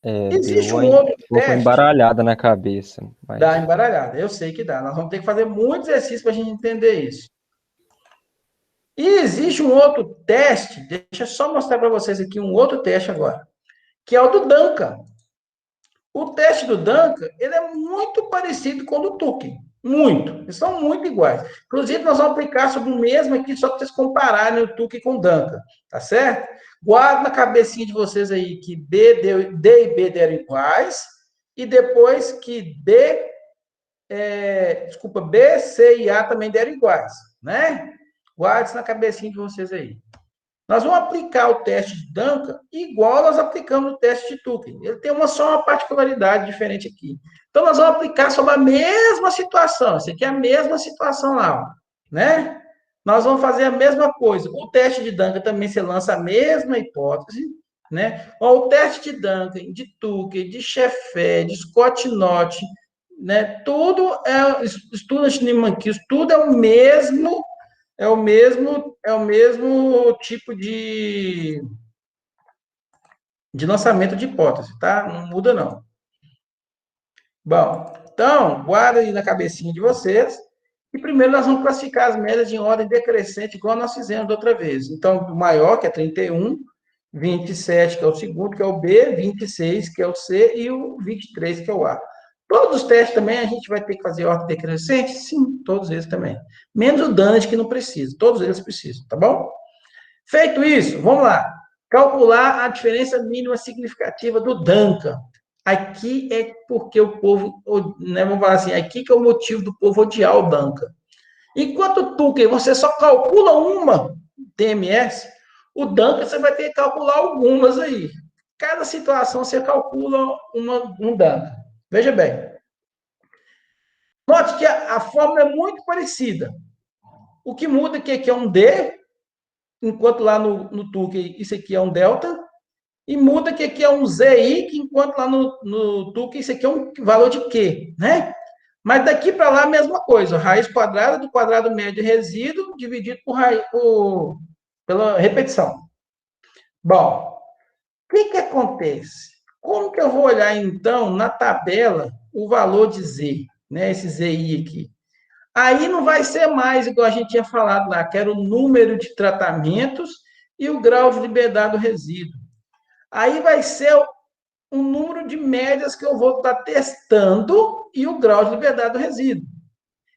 Deu Existe uma um outro um pouco teste embaralhada na cabeça, da mas embaralhada. Eu sei que dá. Nós vamos ter que fazer muito exercício para a gente entender isso. E existe um outro teste, deixa eu só mostrar para vocês aqui um outro teste agora, que é o do Duncan. O teste do Duncan, ele é muito parecido com o do Tukey. Muito. Eles são muito iguais. Inclusive, nós vamos aplicar sobre o mesmo aqui, só para vocês compararem o Tukey com o Duncan. Tá certo? Guarda na cabecinha de vocês aí que D e B deram iguais. E depois que B, C e A também deram iguais. Né? Guarde isso na cabecinha de vocês aí. Nós vamos aplicar o teste de Duncan igual nós aplicamos o teste de Tukey. Ele tem só uma particularidade diferente aqui. Então, nós vamos aplicar sobre a mesma situação. Isso aqui é a mesma situação lá, né? Nós vamos fazer a mesma coisa. O teste de Duncan também se lança a mesma hipótese, né? O teste de Duncan, de Tukey, de Sheffer, de Scott-Knott, né? Tudo é Student-Neyman-Kills, tudo é o mesmo tipo de lançamento de hipótese, tá? Não muda, não. Bom, então, guarda aí na cabecinha de vocês. E primeiro nós vamos classificar as médias em ordem decrescente, igual nós fizemos da outra vez. Então, o maior, que é 31, 27, que é o segundo, que é o B, 26, que é o C, e o 23, que é o A. Todos os testes também a gente vai ter que fazer ordem decrescente? Sim, todos eles também. Menos o Dunnett, que não precisa. Todos eles precisam, tá bom? Feito isso, vamos lá. Calcular a diferença mínima significativa do Duncan. Aqui é porque o povo, né, vamos falar assim, aqui que é o motivo do povo odiar o Duncan. Enquanto o Tukey, você só calcula uma TMS, o Duncan você vai ter que calcular algumas aí. Cada situação você calcula um Duncan. Veja bem. Note que a fórmula é muito parecida. O que muda aqui é um D, enquanto lá no Tukey isso aqui é um delta, e muda que aqui é um ZI, que enquanto lá no Tukey isso aqui é um valor de Q, né? Mas daqui para lá a mesma coisa, raiz quadrada do quadrado médio de resíduo dividido pela repetição. Bom, o que acontece? Como que eu vou olhar então na tabela o valor de Z, né? Esse ZI aqui. Aí não vai ser mais igual a gente tinha falado lá, que era o número de tratamentos e o grau de liberdade do resíduo. Aí vai ser o número de médias que eu vou estar testando e o grau de liberdade do resíduo.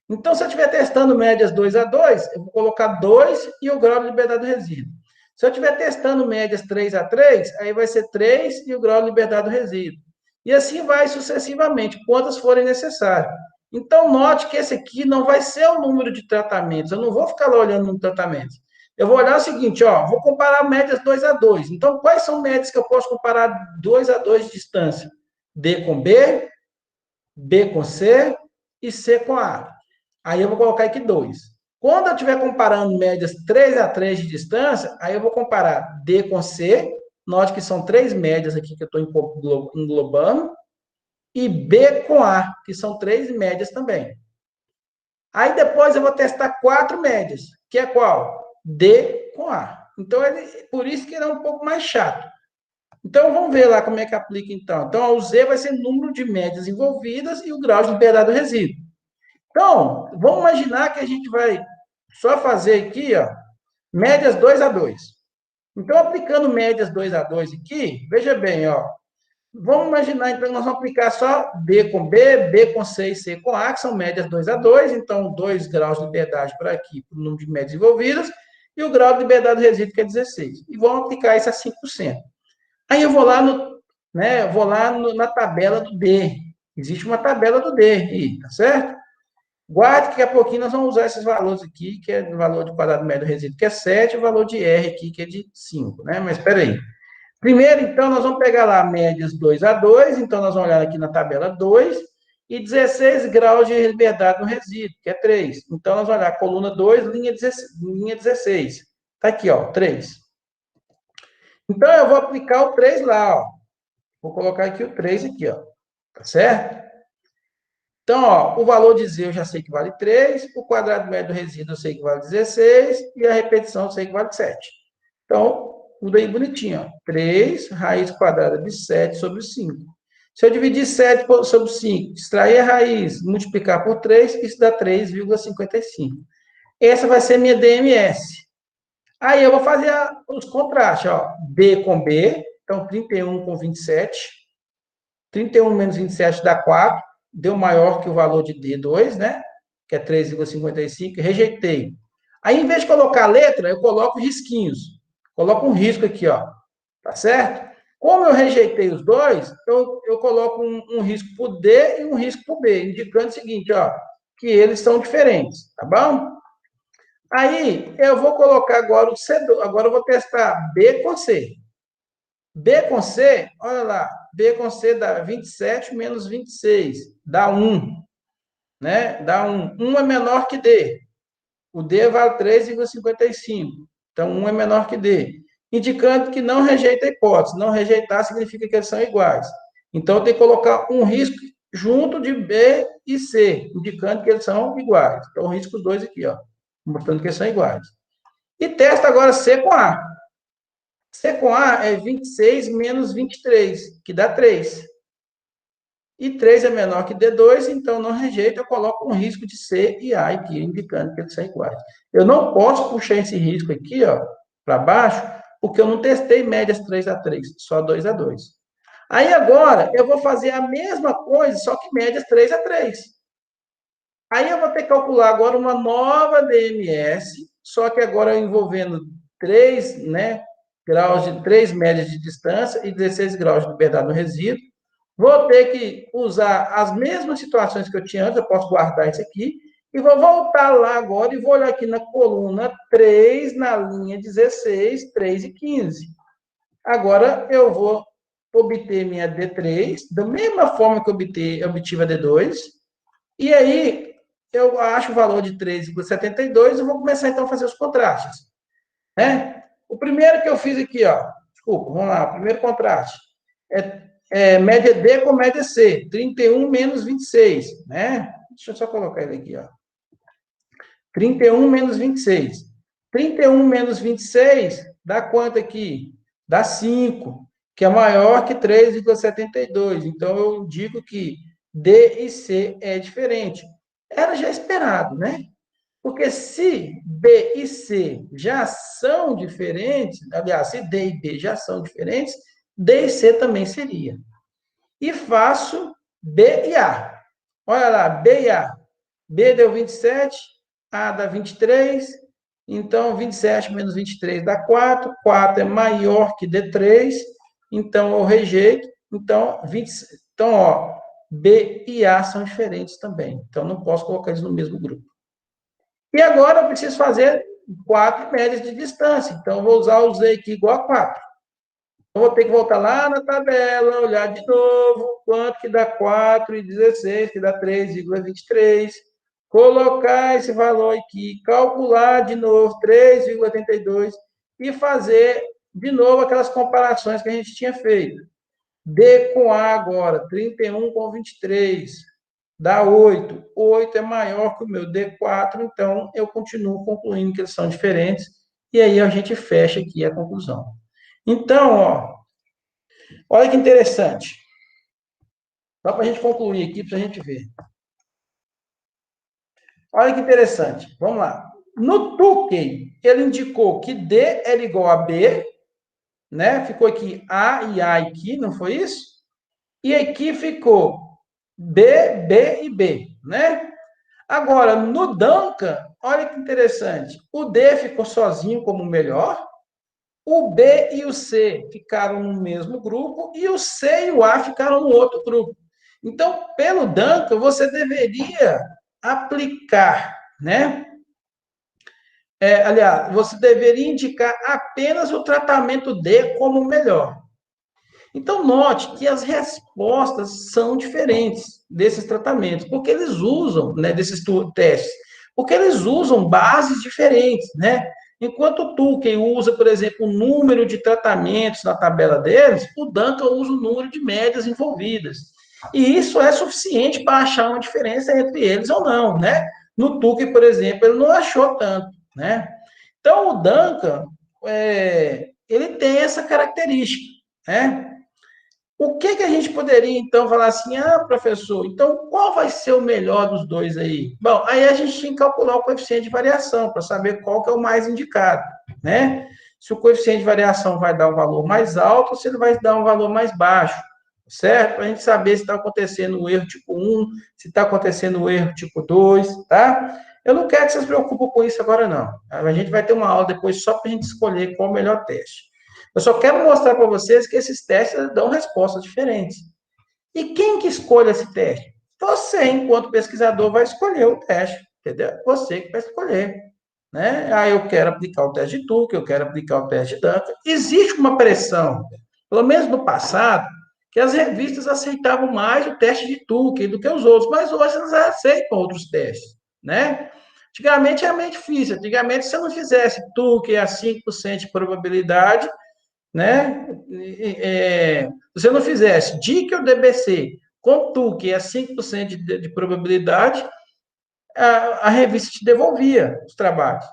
Então, se eu estiver testando médias 2 a 2, eu vou colocar 2 e o grau de liberdade do resíduo. Se eu estiver testando médias 3 a 3, aí vai ser 3 e o grau de liberdade do resíduo. E assim vai sucessivamente, quantas forem necessárias. Então, note que esse aqui não vai ser o número de tratamentos. Eu não vou ficar lá olhando no tratamento. Eu vou olhar o seguinte, ó, vou comparar médias 2 a 2. Então, quais são médias que eu posso comparar 2 a 2 de distância? D com B, B com C e C com A. Aí eu vou colocar aqui 2. Quando eu estiver comparando médias 3 a 3 de distância, aí eu vou comparar D com C, note que são 3 médias aqui que eu estou englobando, e B com A, que são 3 médias também. Aí depois eu vou testar 4 médias, que é qual? D com A. Então, por isso que ele é um pouco mais chato. Então, vamos ver lá como é que aplica, então. Então, o Z vai ser número de médias envolvidas e o grau de liberdade do resíduo. Então, vamos imaginar que a gente vai só fazer aqui, ó, médias 2 a 2. Então, aplicando médias 2 a 2 aqui, veja bem, ó, vamos imaginar, então, que nós vamos aplicar só B com B, B com C e C com A, que são médias 2 a 2, então 2 graus de liberdade por aqui, para o número de médias envolvidas, e o grau de liberdade do resíduo, que é 16. E vamos aplicar isso a 5%. Aí eu vou lá, na tabela do D. Existe uma tabela do D aí, tá certo? Guarde que daqui a pouquinho nós vamos usar esses valores aqui, que é o valor de quadrado médio do resíduo, que é 7, e o valor de R aqui, que é de 5, né? Mas espera aí. Primeiro, então, nós vamos pegar lá médias 2 a 2, então nós vamos olhar aqui na tabela 2, e 16 graus de liberdade no resíduo, que é 3. Então, nós vamos olhar coluna 2, linha 16. Está aqui, ó, 3. Então, eu vou aplicar o 3 lá, ó. Vou colocar aqui o 3 aqui, ó. Tá certo? Então, ó, o valor de Z eu já sei que vale 3, o quadrado médio do resíduo eu sei que vale 16, e a repetição eu sei que vale 7. Então, tudo aí bonitinho, ó. 3 raiz quadrada de 7 sobre 5. Se eu dividir 7 sobre 5, extrair a raiz, multiplicar por 3, isso dá 3,55. Essa vai ser minha DMS. Aí eu vou fazer os contrastes, ó. B com B, então 31 com 27. 31 menos 27 dá 4, deu maior que o valor de D2, né? Que é 3,55, rejeitei. Aí, em vez de colocar a letra, eu coloco risquinhos. Coloco um risco aqui, ó. Tá certo? Como eu rejeitei os dois, eu coloco um risco para o D e um risco para o B, indicando o seguinte, ó, que eles são diferentes, tá bom? Aí, eu vou colocar agora o C2, agora eu vou testar B com C. B com C, olha lá, B com C dá 27 menos 26, dá 1, né? Dá 1. 1 é menor que D. O D vale 3,55. Então, 1 é menor que D. Indicando que não rejeita a hipótese. Não rejeitar significa que eles são iguais. Então, eu tenho que colocar um risco junto de B e C, indicando que eles são iguais. Então, eu risco os dois aqui, ó, mostrando que eles são iguais. E testa agora C com A. C com A é 26 menos 23, que dá 3. E 3 é menor que D2, então não rejeita, eu coloco um risco de C e A aqui, indicando que eles são iguais. Eu não posso puxar esse risco aqui, ó, para baixo, porque eu não testei médias 3 a 3, só 2 a 2. Aí agora eu vou fazer a mesma coisa, só que médias 3 a 3. Aí eu vou ter que calcular agora uma nova DMS, só que agora envolvendo 3, né, graus de 3 médias de distância e 16 graus de liberdade no resíduo. Vou ter que usar as mesmas situações que eu tinha antes, eu posso guardar isso aqui, e vou voltar lá agora e vou olhar aqui na coluna 3, na linha 16, 3 e 15. Agora eu vou obter minha D3, da mesma forma que eu obtive a D2, e aí eu acho o valor de 3,72 e vou começar então a fazer os contrastes, né? O primeiro que eu fiz aqui, ó, desculpa, vamos lá, o primeiro contraste é média D com média C, 31 menos 26, né? Deixa eu só colocar ele aqui, ó. 31 menos 26. 31 menos 26 dá quanto aqui? Dá 5, que é maior que 3,72. Então, eu digo que D e C é diferente. Era já esperado, né? Porque se B e C já são diferentes, aliás, se D e B já são diferentes, D e C também seria. E faço B e A. Olha lá, B e A. B deu 27, A dá 23, então 27 menos 23 dá 4, 4 é maior que D3, então eu rejeito, então, então ó, B e A são diferentes também, então não posso colocar eles no mesmo grupo. E agora eu preciso fazer 4 médias de distância. Então, eu vou usar o Z aqui igual a 4. Eu vou ter que voltar lá na tabela, olhar de novo quanto que dá 4 e 16, que dá 3,23. Colocar esse valor aqui, calcular de novo 3,82 e fazer de novo aquelas comparações que a gente tinha feito. D com A agora, 31 com 23 dá 8. 8 é maior que o meu D4, então eu continuo concluindo que eles são diferentes, e aí a gente fecha aqui a conclusão. Então, ó, Olha que interessante. Só para a gente concluir aqui, para a gente ver. Olha que interessante. Vamos lá. No Tukey, ele indicou que D era igual a B, né? Ficou aqui A e A aqui, não foi isso? E aqui ficou B, B e B, né? Agora, no Duncan, olha que interessante. O D ficou sozinho como melhor, o B e o C ficaram no mesmo grupo e o C e o A ficaram no outro grupo. Então, pelo Duncan, você deveria aplicar, né? Aliás, você deveria indicar apenas o tratamento D como melhor. Então, note que as respostas são diferentes desses tratamentos, porque eles usam, né, desses testes, porque eles usam bases diferentes, né? Enquanto o Tukey usa, por exemplo, o número de tratamentos na tabela deles, o Duncan usa o número de médias envolvidas. E isso é suficiente para achar uma diferença entre eles ou não, né? No Tukey, por exemplo, ele não achou tanto, né? Então, o Duncan, ele tem essa característica, né? O que a gente poderia, então, falar assim, professor, então qual vai ser o melhor dos dois aí? Bom, aí a gente tinha que calcular o coeficiente de variação para saber qual que é o mais indicado, né? Se o coeficiente de variação vai dar um valor mais alto ou se ele vai dar um valor mais baixo, certo? Para a gente saber se está acontecendo o erro tipo 1, se está acontecendo o erro tipo 2, tá? Eu não quero que vocês se preocupem com isso agora, não. A gente vai ter uma aula depois só para a gente escolher qual é o melhor teste. Eu só quero mostrar para vocês que esses testes dão respostas diferentes. E quem que escolhe esse teste? Você, enquanto pesquisador, vai escolher o teste, entendeu? Você que vai escolher. Né? Eu quero aplicar o teste de Tuque, eu quero aplicar o teste de Duncan. Existe uma pressão, pelo menos no passado, que as revistas aceitavam mais o teste de Tuque do que os outros, mas hoje elas aceitam outros testes, né? Antigamente era meio difícil. Antigamente, se você não fizesse Tuque a 5% de probabilidade, né? Se você não fizesse DIC ou DBC com tu, que é 5% de probabilidade, a revista te devolvia os trabalhos.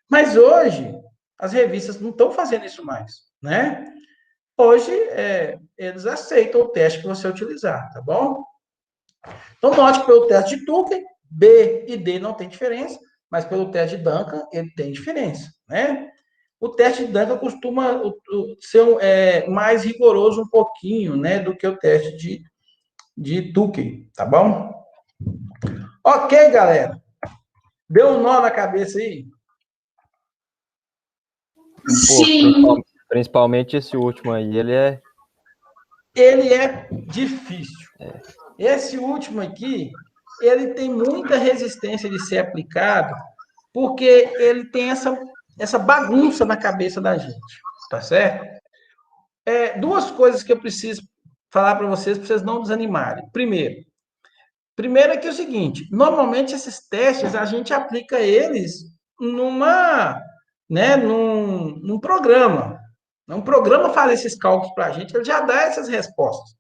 Mas hoje, as revistas não estão fazendo isso mais, né? Hoje, eles aceitam o teste que você utilizar, tá bom? Então, note que pelo teste de Turing, B e D não tem diferença, mas pelo teste de Duncan, ele tem diferença, né? O teste de Duncan costuma ser mais rigoroso um pouquinho, né, do que o teste de Tukey, tá bom? Ok, galera. Deu um nó na cabeça aí? Sim. Principalmente esse último aí, ele é difícil. Esse último aqui, ele tem muita resistência de ser aplicado, porque ele tem essa bagunça na cabeça da gente, tá certo? Duas coisas que eu preciso falar para vocês não desanimarem. Primeiro é que é o seguinte, normalmente esses testes a gente aplica eles num programa. Um programa faz esses cálculos para a gente, ele já dá essas respostas.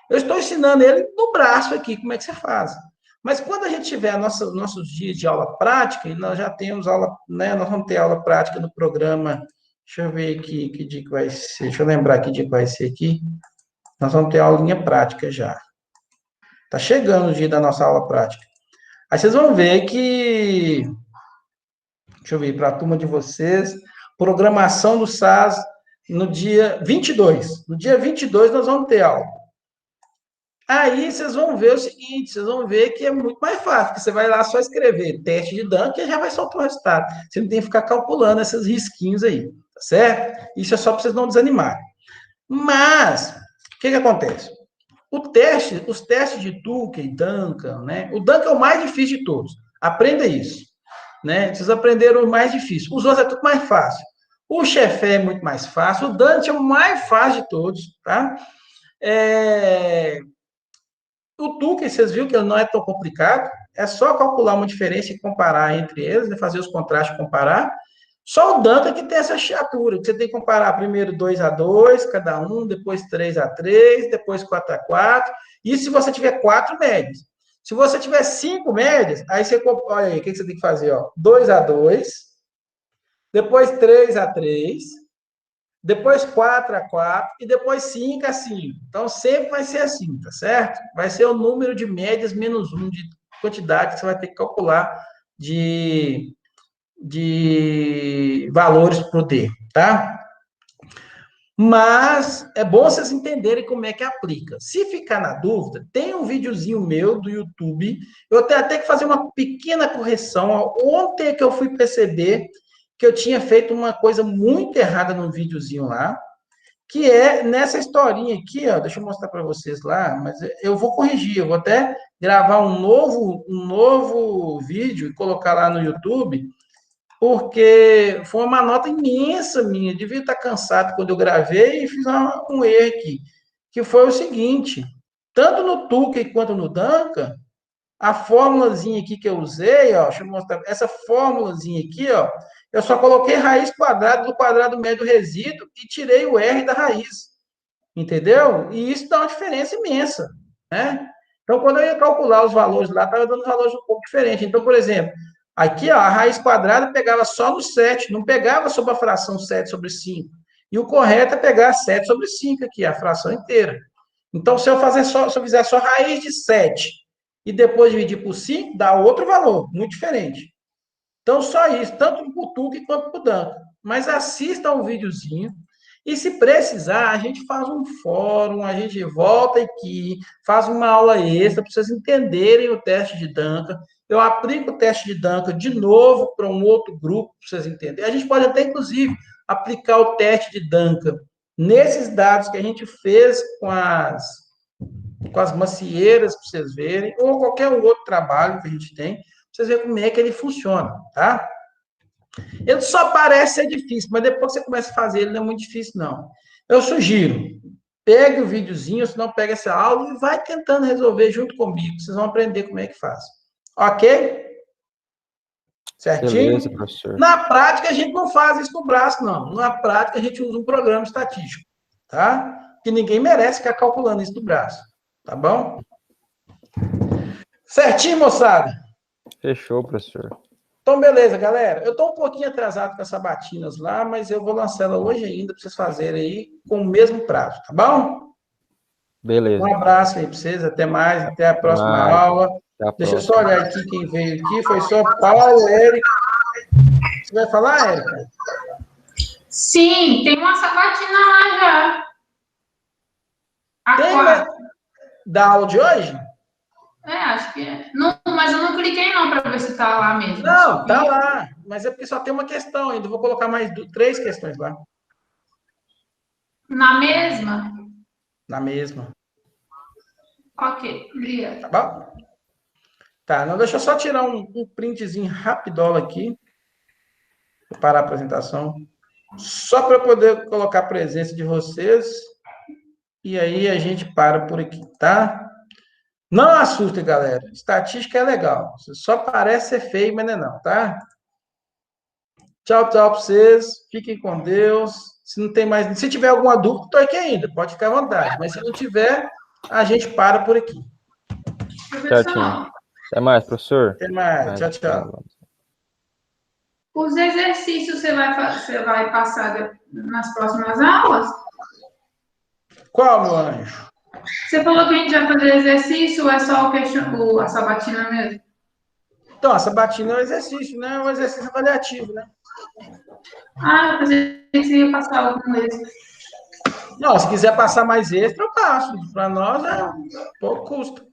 Eu estou ensinando ele no braço aqui, como é que você faz. Mas quando a gente tiver nossos dias de aula prática, e nós já temos aula, né, nós vamos ter aula prática no programa, deixa eu ver aqui que dia que vai ser, deixa eu lembrar que dia que vai ser aqui. Nós vamos ter aulinha prática já. Tá chegando o dia da nossa aula prática. Aí vocês vão ver que, deixa eu ver, para a turma de vocês, programação do SAS no dia 22. No dia 22 nós vamos ter aula. Aí vocês vão ver o seguinte, vocês vão ver que é muito mais fácil, porque você vai lá só escrever teste de Duncan e já vai soltar o resultado. Você não tem que ficar calculando esses risquinhos aí, tá certo? Isso é só para vocês não desanimarem. Mas, o que acontece? Os testes de Tukey, Duncan, né? O Duncan é o mais difícil de todos. Aprenda isso, né? Vocês aprenderam o mais difícil. Os outros é tudo mais fácil. O Chefé é muito mais fácil. O Dante é o mais fácil de todos, tá? O Tukey, vocês viram que ele não é tão complicado. É só calcular uma diferença e comparar entre eles, né? Fazer os contrastes e comparar. Só o Duncan que tem essa chatura, que você tem que comparar primeiro 2-2, cada um, depois 3-3, depois 4-4. Isso se você tiver 4 médias. Se você tiver 5 médias, aí você, olha aí, o que você tem que fazer? Ó? 2-2, depois 3-3, depois 4 a 4 e depois 5 a 5. Então, sempre vai ser assim, tá certo? Vai ser o número de médias menos 1 de quantidade que você vai ter que calcular de valores para o D, tá? Mas é bom vocês entenderem como é que aplica. Se ficar na dúvida, tem um videozinho meu do YouTube. Eu tenho até que fazer uma pequena correção. Ontem que eu fui perceber que eu tinha feito uma coisa muito errada no videozinho lá, que é nessa historinha aqui, ó. Deixa eu mostrar para vocês lá, mas eu vou corrigir. Eu vou até gravar um novo vídeo e colocar lá no YouTube, porque foi uma nota imensa minha. Devia estar cansado quando eu gravei e fiz um erro aqui, que foi o seguinte: tanto no Tuca quanto no Duncan, a fórmulazinha aqui que eu usei, ó, deixa eu mostrar, essa fórmulazinha aqui, ó, eu só coloquei raiz quadrada do quadrado médio do resíduo e tirei o R da raiz, entendeu? E isso dá uma diferença imensa, né? Então, quando eu ia calcular os valores lá, estava dando valores um pouco diferentes. Então, por exemplo, aqui, ó, a raiz quadrada pegava só no 7, não pegava sobre a fração 7 sobre 5. E o correto é pegar 7 sobre 5 aqui, a fração inteira. Então, se eu fizer só raiz de 7 e depois dividir por 5, dá outro valor, muito diferente. Então, só isso, tanto para o Tuca quanto para o Duncan. Mas assista um videozinho e, se precisar, a gente faz um fórum, a gente volta aqui, faz uma aula extra para vocês entenderem o teste de Duncan. Eu aplico o teste de Duncan de novo para um outro grupo, para vocês entenderem. A gente pode até, inclusive, aplicar o teste de Duncan nesses dados que a gente fez com as macieiras, para vocês verem, ou qualquer outro trabalho que a gente tem, para vocês verem como é que ele funciona, tá? Ele só parece ser difícil, mas depois que você começa a fazer, ele não é muito difícil, não. Eu sugiro, pegue o videozinho, se não pega essa aula e vai tentando resolver junto comigo, vocês vão aprender como é que faz. Ok? Certinho? Beleza, professor. Na prática, a gente não faz isso no braço, não. Na prática, a gente usa um programa estatístico, tá? Que ninguém merece ficar calculando isso no braço, tá bom? Certinho, moçada? Fechou, professor. Então, beleza, galera. Eu estou um pouquinho atrasado com as sabatinas lá, mas eu vou lançar ela hoje ainda para vocês fazerem aí com o mesmo prazo, tá bom? Beleza. Um abraço aí para vocês, até mais, até a próxima aula. Deixa eu só olhar aqui quem veio aqui, foi só Paulo, Érica. Você vai falar, Érica? Sim, tem uma sabatina lá já. Tem da aula de hoje? Acho que é. Não, mas eu não cliquei não para ver se tá lá mesmo. Não, tá lá. Mas é porque só tem uma questão ainda. Vou colocar mais 3 questões lá. Na mesma? Na mesma. Ok, obrigada. Tá bom? Tá, não, deixa eu só tirar um printzinho rapidola aqui. Vou parar a apresentação. Só para poder colocar a presença de vocês. E aí a gente para por aqui, tá? Não assustem, galera. Estatística é legal. Só parece ser feio, mas não é não, tá? Tchau, tchau para vocês. Fiquem com Deus. Se não tem mais... Se tiver alguma dúvida, estou aqui ainda. Pode ficar à vontade. Mas se não tiver, a gente para por aqui. Certinho. Até mais, professor. Até mais. Tchau, tchau. Os exercícios você vai passar nas próximas aulas? Qual, meu anjo? Você falou que a gente vai fazer exercício ou é só a sabatina mesmo? Então, a sabatina é um exercício, né? É um exercício avaliativo, né? Eu pensei que você ia passar algum extra. Não, se quiser passar mais extra, eu passo. Para nós é pouco custo.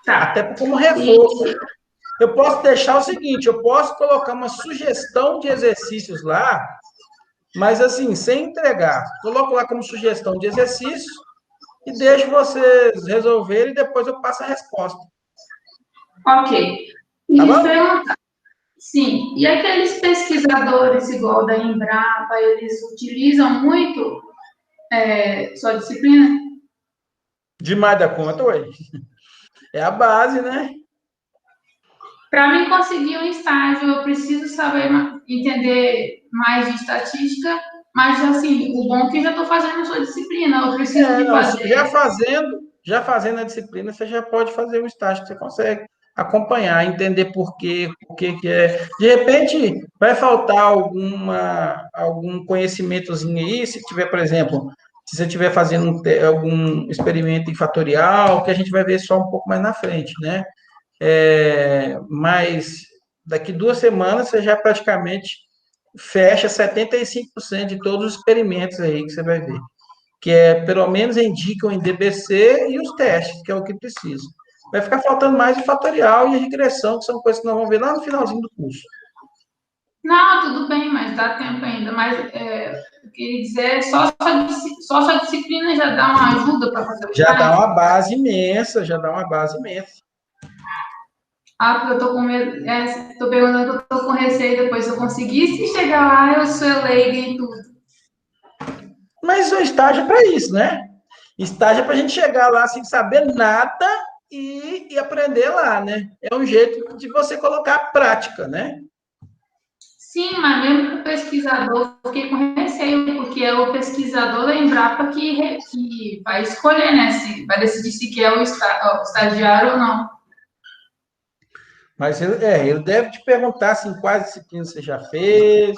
Tá. Até como reforço. Eu posso deixar o seguinte, eu posso colocar uma sugestão de exercícios lá, mas assim, sem entregar. Coloco lá como sugestão de exercício e deixo vocês resolverem e depois eu passo a resposta. Ok. Tá bom? Perguntar. Sim. E aqueles pesquisadores igual da Embrapa, eles utilizam muito sua disciplina? Demais da conta, ué. É a base, né? Para mim conseguir um estágio, eu preciso saber, entender mais de estatística, mas assim, o bom é que eu já estou fazendo a sua disciplina, eu preciso de fazer. Já fazendo a disciplina, você já pode fazer o estágio que você consegue. acompanhar, entender por quê, o que que é. De repente, vai faltar algum conhecimentozinho aí, se tiver, por exemplo, se você estiver fazendo algum experimento em fatorial, que a gente vai ver só um pouco mais na frente, né? Mas daqui 2 semanas você já praticamente fecha 75% de todos os experimentos aí que você vai ver, que pelo menos indicam em DBC e os testes, que é o que precisa. Vai ficar faltando mais o fatorial e a regressão, que são coisas que nós vamos ver lá no finalzinho do curso. Não, tudo bem, mas dá tempo ainda. Mas eu queria dizer, só sua disciplina já dá uma ajuda para fazer o Já dá estágio? uma base imensa, já dá uma base imensa. Ah, porque eu tô com medo, tô perguntando que eu tô com receio depois. Se eu conseguisse chegar lá, eu sou leiga em tudo. Mas o estágio é para isso, né? Estágio é para a gente chegar lá sem saber nada e aprender lá, né? É um jeito de você colocar a prática, né? Sim, mas mesmo para o pesquisador, eu fiquei com receio, porque é o pesquisador da Embrapa que vai escolher, né? Se, vai decidir se quer o estagiário ou não. Mas ele deve te perguntar assim, quais disciplinas você já fez,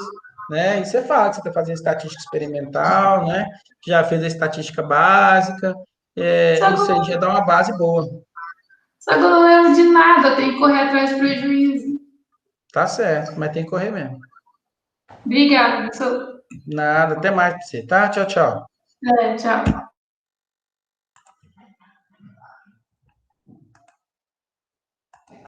né? E você fala que você está fazendo estatística experimental, né? Já fez a estatística básica, isso aí já dá uma base boa. Só que eu não lembro de nada, eu tenho que correr atrás do prejuízo. Tá certo, mas tem que correr mesmo. Obrigada, professor. Nada, até mais para você, tá? Tchau, tchau. Tchau.